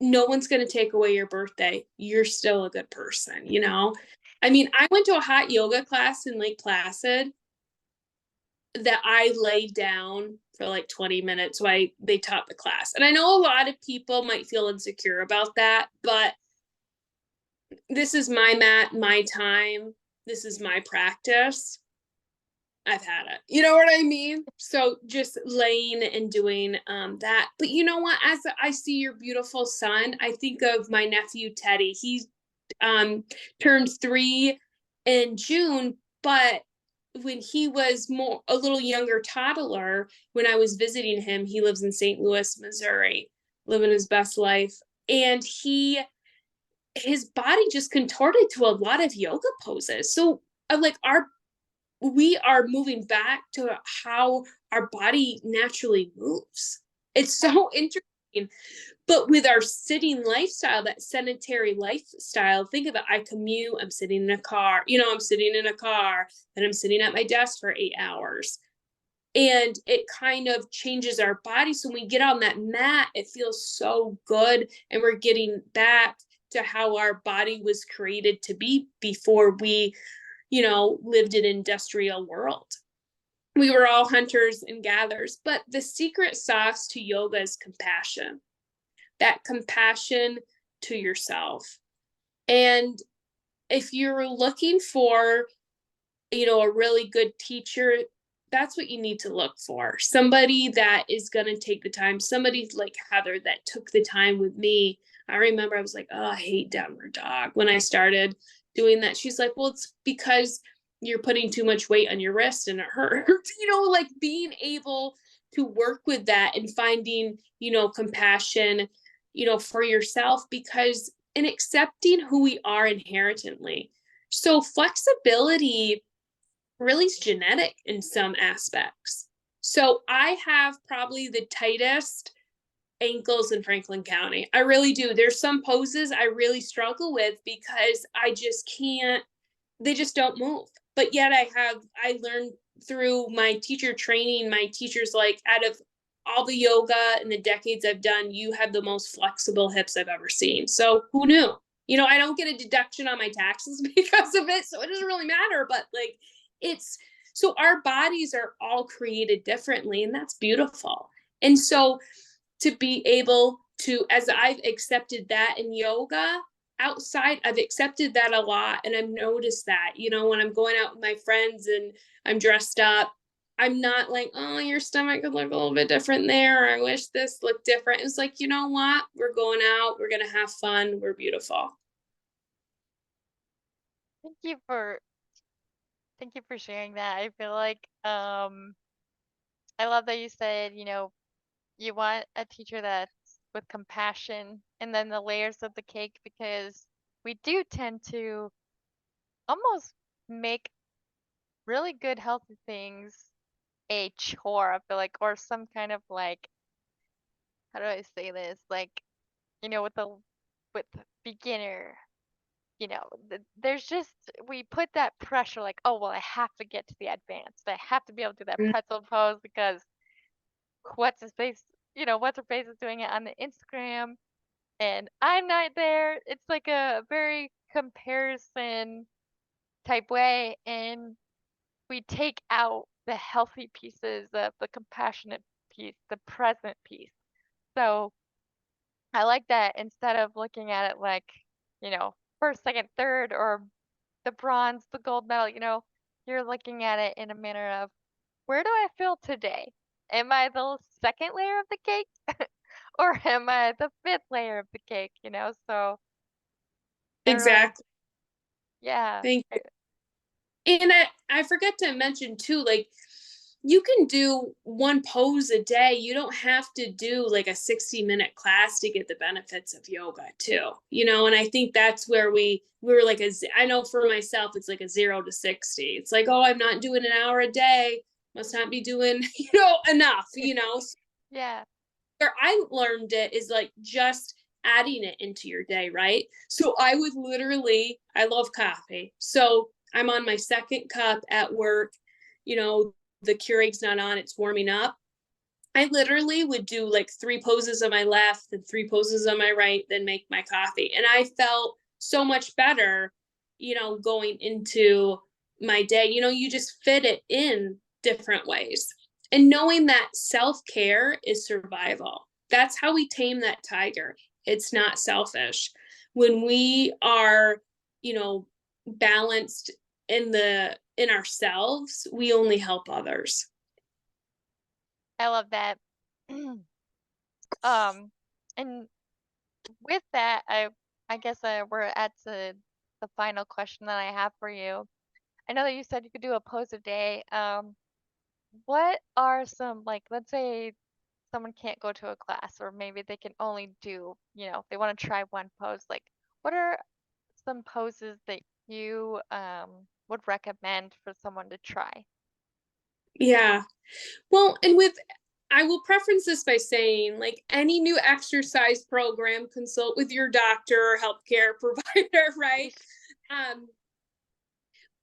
Speaker 2: No one's going to take away your birthday. You're still a good person. I mean, I went to a hot yoga class in Lake Placid that I laid down for like 20 minutes while they taught the class. And I know a lot of people might feel insecure about that, but this is my mat, my time. This is my practice. I've had it. You know what I mean? So just laying and doing that. But you know what? As I see your beautiful son, I think of my nephew Teddy. He turned 3 in June, but when he was a little younger toddler, when I was visiting him, he lives in St. Louis, Missouri, living his best life. And his body just contorted to a lot of yoga poses. So like we are moving back to how our body naturally moves. It's so interesting. But with our sitting lifestyle, that sedentary lifestyle, think of it. I commute, I'm sitting in a car, I'm sitting in a car, and I'm sitting at my desk for 8 hours. And it kind of changes our body. So when we get on that mat, it feels so good. And we're getting back to how our body was created to be before we lived in an industrial world. We were all hunters and gatherers, but the secret sauce to yoga is compassion, that compassion to yourself. And if you're looking for, a really good teacher, that's what you need to look for. Somebody that is going to take the time, somebody like Heather that took the time with me. I remember I was like, oh, I hate downward dog when I started doing that. She's like, well, it's because you're putting too much weight on your wrist and it hurts. Like being able to work with that and finding, compassion, for yourself, because in accepting who we are inherently. So flexibility really is genetic in some aspects. So I have probably the tightest ankles in Franklin County. I really do. There's some poses I really struggle with because I just can't, they just don't move. But yet I learned through my teacher training, my teachers like, out of all the yoga and the decades I've done, you have the most flexible hips I've ever seen. So who knew? I don't get a deduction on my taxes because of it. So it doesn't really matter. But like, it's so our bodies are all created differently, and that's beautiful. And so to be able to, as I've accepted that in yoga, outside, I've accepted that a lot. And I've noticed that, when I'm going out with my friends and I'm dressed up, I'm not like, oh, your stomach could look a little bit different there. I wish this looked different. It's like, you know what? We're going out. We're going to have fun. We're beautiful.
Speaker 1: Thank you for thank you for sharing that. I feel like I love that you said, you want a teacher that's with compassion and then the layers of the cake, because we do tend to almost make really good healthy things a chore, I feel like, or some kind of like, how do I say this? Like, with with beginner, there's just, we put that pressure like, oh, well, I have to get to the advanced. I have to be able to do that pretzel pose because what's his face, what's her face is doing it on the Instagram and I'm not there. It's like a very comparison type way, and we take out the healthy pieces of the compassionate piece, the present piece. So I like that instead of looking at it like, first, second, third, or the bronze, the gold medal, you're looking at it in a manner of, where do I feel today? Am I the second layer of the cake? Or am I the fifth layer of the cake? So I really,
Speaker 2: Exactly.
Speaker 1: yeah.
Speaker 2: Thank you. And I forget to mention too, like you can do one pose a day. You don't have to do like a 60-minute class to get the benefits of yoga too. And I think that's where we were like I know for myself it's like a 0 to 60. It's like, oh, I'm not doing an hour a day. Must not be doing, enough.
Speaker 1: Yeah.
Speaker 2: Where I learned it is like just adding it into your day, right? So I would literally, I love coffee. So I'm on my second cup at work, the Keurig's not on, it's warming up. I literally would do like 3 poses on my left and 3 poses on my right, then make my coffee. And I felt so much better, going into my day. You just fit it in different ways. And knowing that self care is survival. That's how we tame that tiger. It's not selfish. When we are, balanced in ourselves, we only help others.
Speaker 1: I love that. Um, and with that, I guess we're at the final question that I have for you. I know that you said you could do a pose a day. What are some, like, let's say someone can't go to a class, or maybe they can only do, they want to try one pose. Like, what are some poses that you would recommend for someone to try?
Speaker 2: Yeah. Well, and I will preference this by saying, like any new exercise program, consult with your doctor or healthcare provider, right? Um,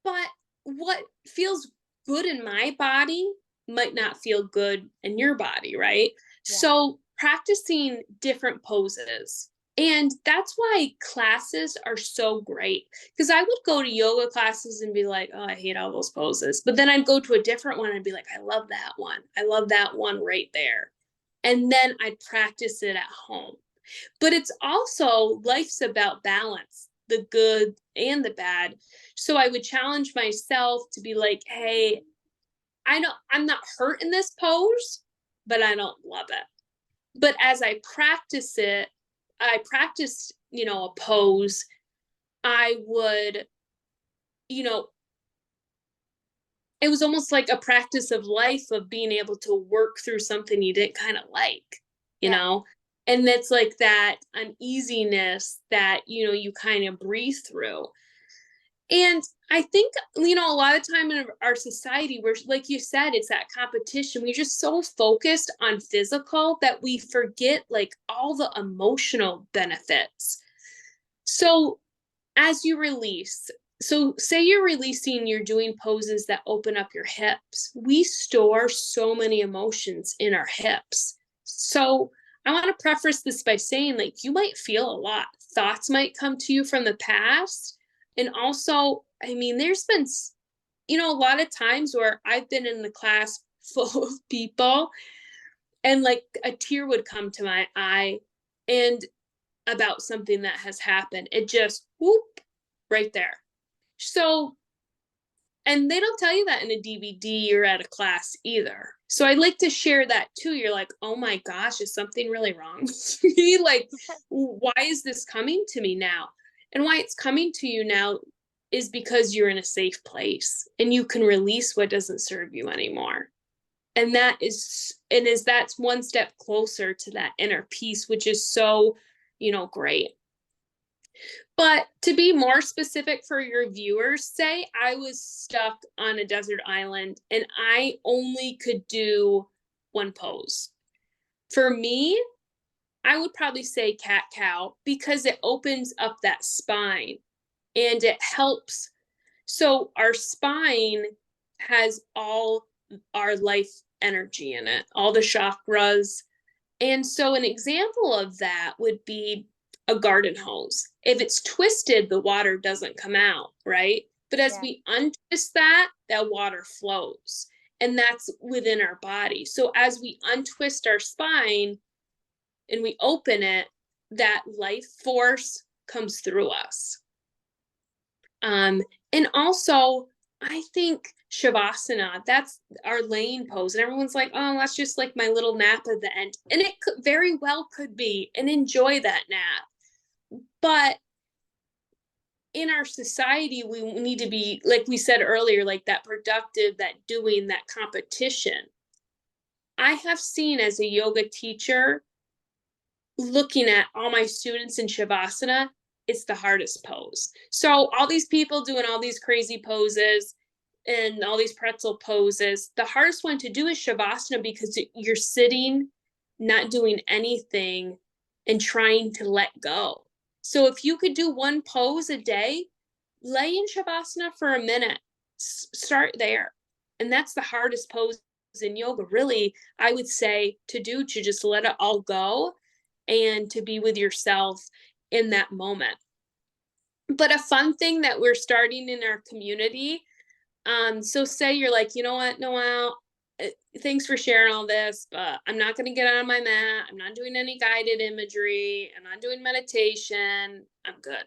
Speaker 2: but what feels good in my body might not feel good in your body, right?
Speaker 1: Yeah,
Speaker 2: So practicing different poses. And that's why classes are so great. Because I would go to yoga classes and be like, oh, I hate all those poses. But then I'd go to a different one and be like, I love that one. I love that one right there. And then I'd practice it at home. But it's also life's about balance, the good and the bad. So I would challenge myself to be like, hey, I know I'm not hurt in this pose, but I don't love it. But as I practice it, I practiced, a pose, I would, you know, it was almost like a practice of life of being able to work through something you didn't kind of like, you
Speaker 1: yeah,
Speaker 2: know? And that's like that uneasiness that, you kind of breathe through. And I think, a lot of time in our society, where, like you said, it's that competition. We're just so focused on physical that we forget like all the emotional benefits. So as you release, so say you're doing poses that open up your hips. We store so many emotions in our hips. So I want to preface this by saying, like, you might feel a lot. Thoughts might come to you from the past. And also, I mean, there's been, a lot of times where I've been in the class full of people and like a tear would come to my eye and about something that has happened. It just whoop right there. So, and they don't tell you that in a DVD or at a class either. So I'd like to share that too. You're like, oh my gosh, is something really wrong with me? Like, why is this coming to me now? And why it's coming to you now is because you're in a safe place and you can release what doesn't serve you anymore. And that's one step closer to that inner peace, which is so, great. But to be more specific for your viewers, say I was stuck on a desert island and I only could do one pose. For me, I would probably say cat cow because it opens up that spine and it helps. So our spine has all our life energy in it, all the chakras, and so an example of that would be a garden hose. If it's twisted, the water doesn't come out, right? But as
Speaker 1: yeah.
Speaker 2: we untwist that, that water flows. And that's within our body. So as we untwist our spine and we open it, that life force comes through us. Um, and also, I think Shavasana, that's our laying pose. And everyone's like, oh, that's just like my little nap at the end. And it very well could be, and enjoy that nap. But in our society, we need to be, like we said earlier, like that productive, that doing, that competition. I have seen as a yoga teacher, looking at all my students in Shavasana, it's the hardest pose. So, all these people doing all these crazy poses and all these pretzel poses, the hardest one to do is Shavasana because you're sitting, not doing anything, and trying to let go. So, if you could do one pose a day, lay in Shavasana for a minute, start there. And that's the hardest pose in yoga, really, I would say to do, to just let it all go and to be with yourself in that moment. But a fun thing that we're starting in our community, so say you're like, you know what, Noel, thanks for sharing all this, but I'm not going to get out of my mat. I'm not doing any guided imagery. I'm not doing meditation. I'm good.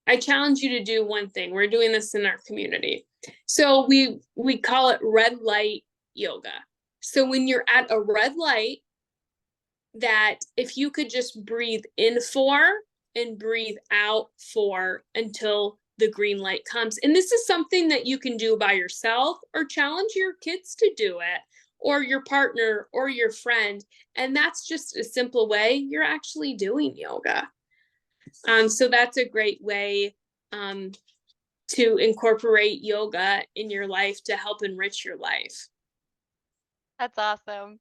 Speaker 2: I challenge you to do one thing. We're doing this in our community. So we call it red light yoga. So when you're at a red light, that if you could just breathe in 4 and breathe out 4 until the green light comes. And this is something that you can do by yourself or challenge your kids to do it, or your partner or your friend. And that's just a simple way you're actually doing yoga. So that's a great way um, to incorporate yoga in your life to help enrich your life.
Speaker 1: That's awesome.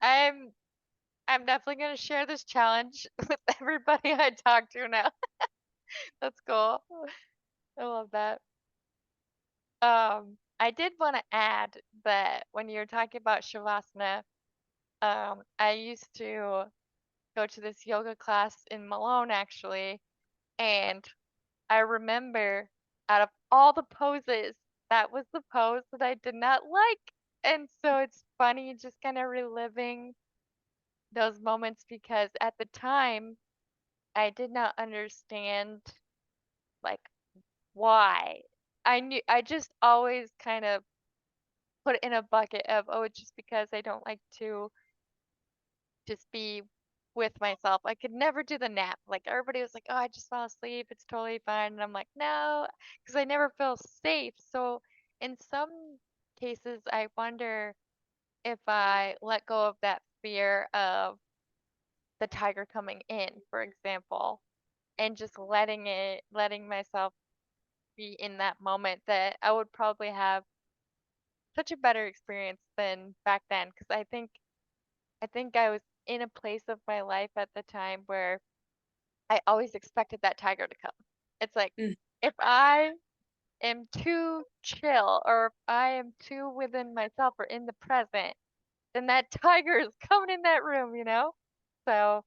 Speaker 1: I'm I'm definitely gonna share this challenge with everybody I talk to now. That's cool. I love that. I did want to add that when you're talking about Shavasana, I used to go to this yoga class in Malone actually, and I remember out of all the poses, that was the pose that I did not like. And so it's funny just kind of reliving those moments because at the time I did not understand like why. I just always kind of put it in a bucket of, oh, it's just because I don't like to just be with myself. I could never do the nap. Like everybody was like, "Oh, I just fell asleep. It's totally fine." And I'm like, "No," because I never feel safe. So in some cases, I wonder if I let go of that fear of the tiger coming in, for example, and just letting myself be in that moment, that I would probably have such a better experience than back then. Because I think I was in a place of my life at the time where I always expected that tiger to come. It's like,
Speaker 2: Mm.
Speaker 1: if I am too chill or if I am too within myself or in the present, then that tiger is coming in that room, you know? So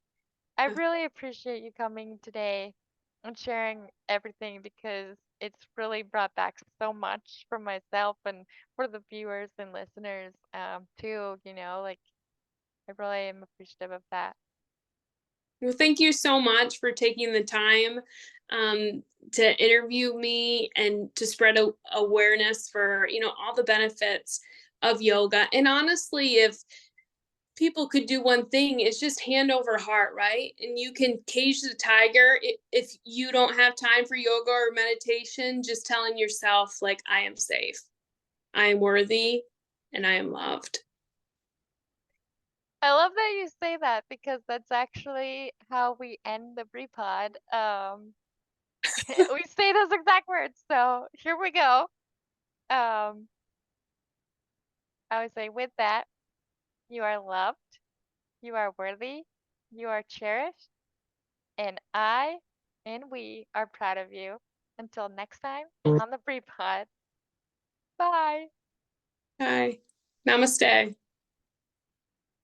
Speaker 1: I really appreciate you coming today and sharing everything because it's really brought back so much for myself and for the viewers and listeners too, like I really am appreciative of that.
Speaker 2: Well, thank you so much for taking the time to interview me and to spread awareness for all the benefits of yoga. And honestly, if people could do one thing, it's just hand over heart, right? And you can cage the tiger if you don't have time for yoga or meditation. Just telling yourself, like, I am safe, I am worthy, and I am loved.
Speaker 1: I love that you say that because that's actually how we end the pre-pod. We say those exact words. So here we go. Um, I would say with that, you are loved, you are worthy, you are cherished, and I and we are proud of you. Until next time on the pre-pod. Bye.
Speaker 2: Hi. Namaste.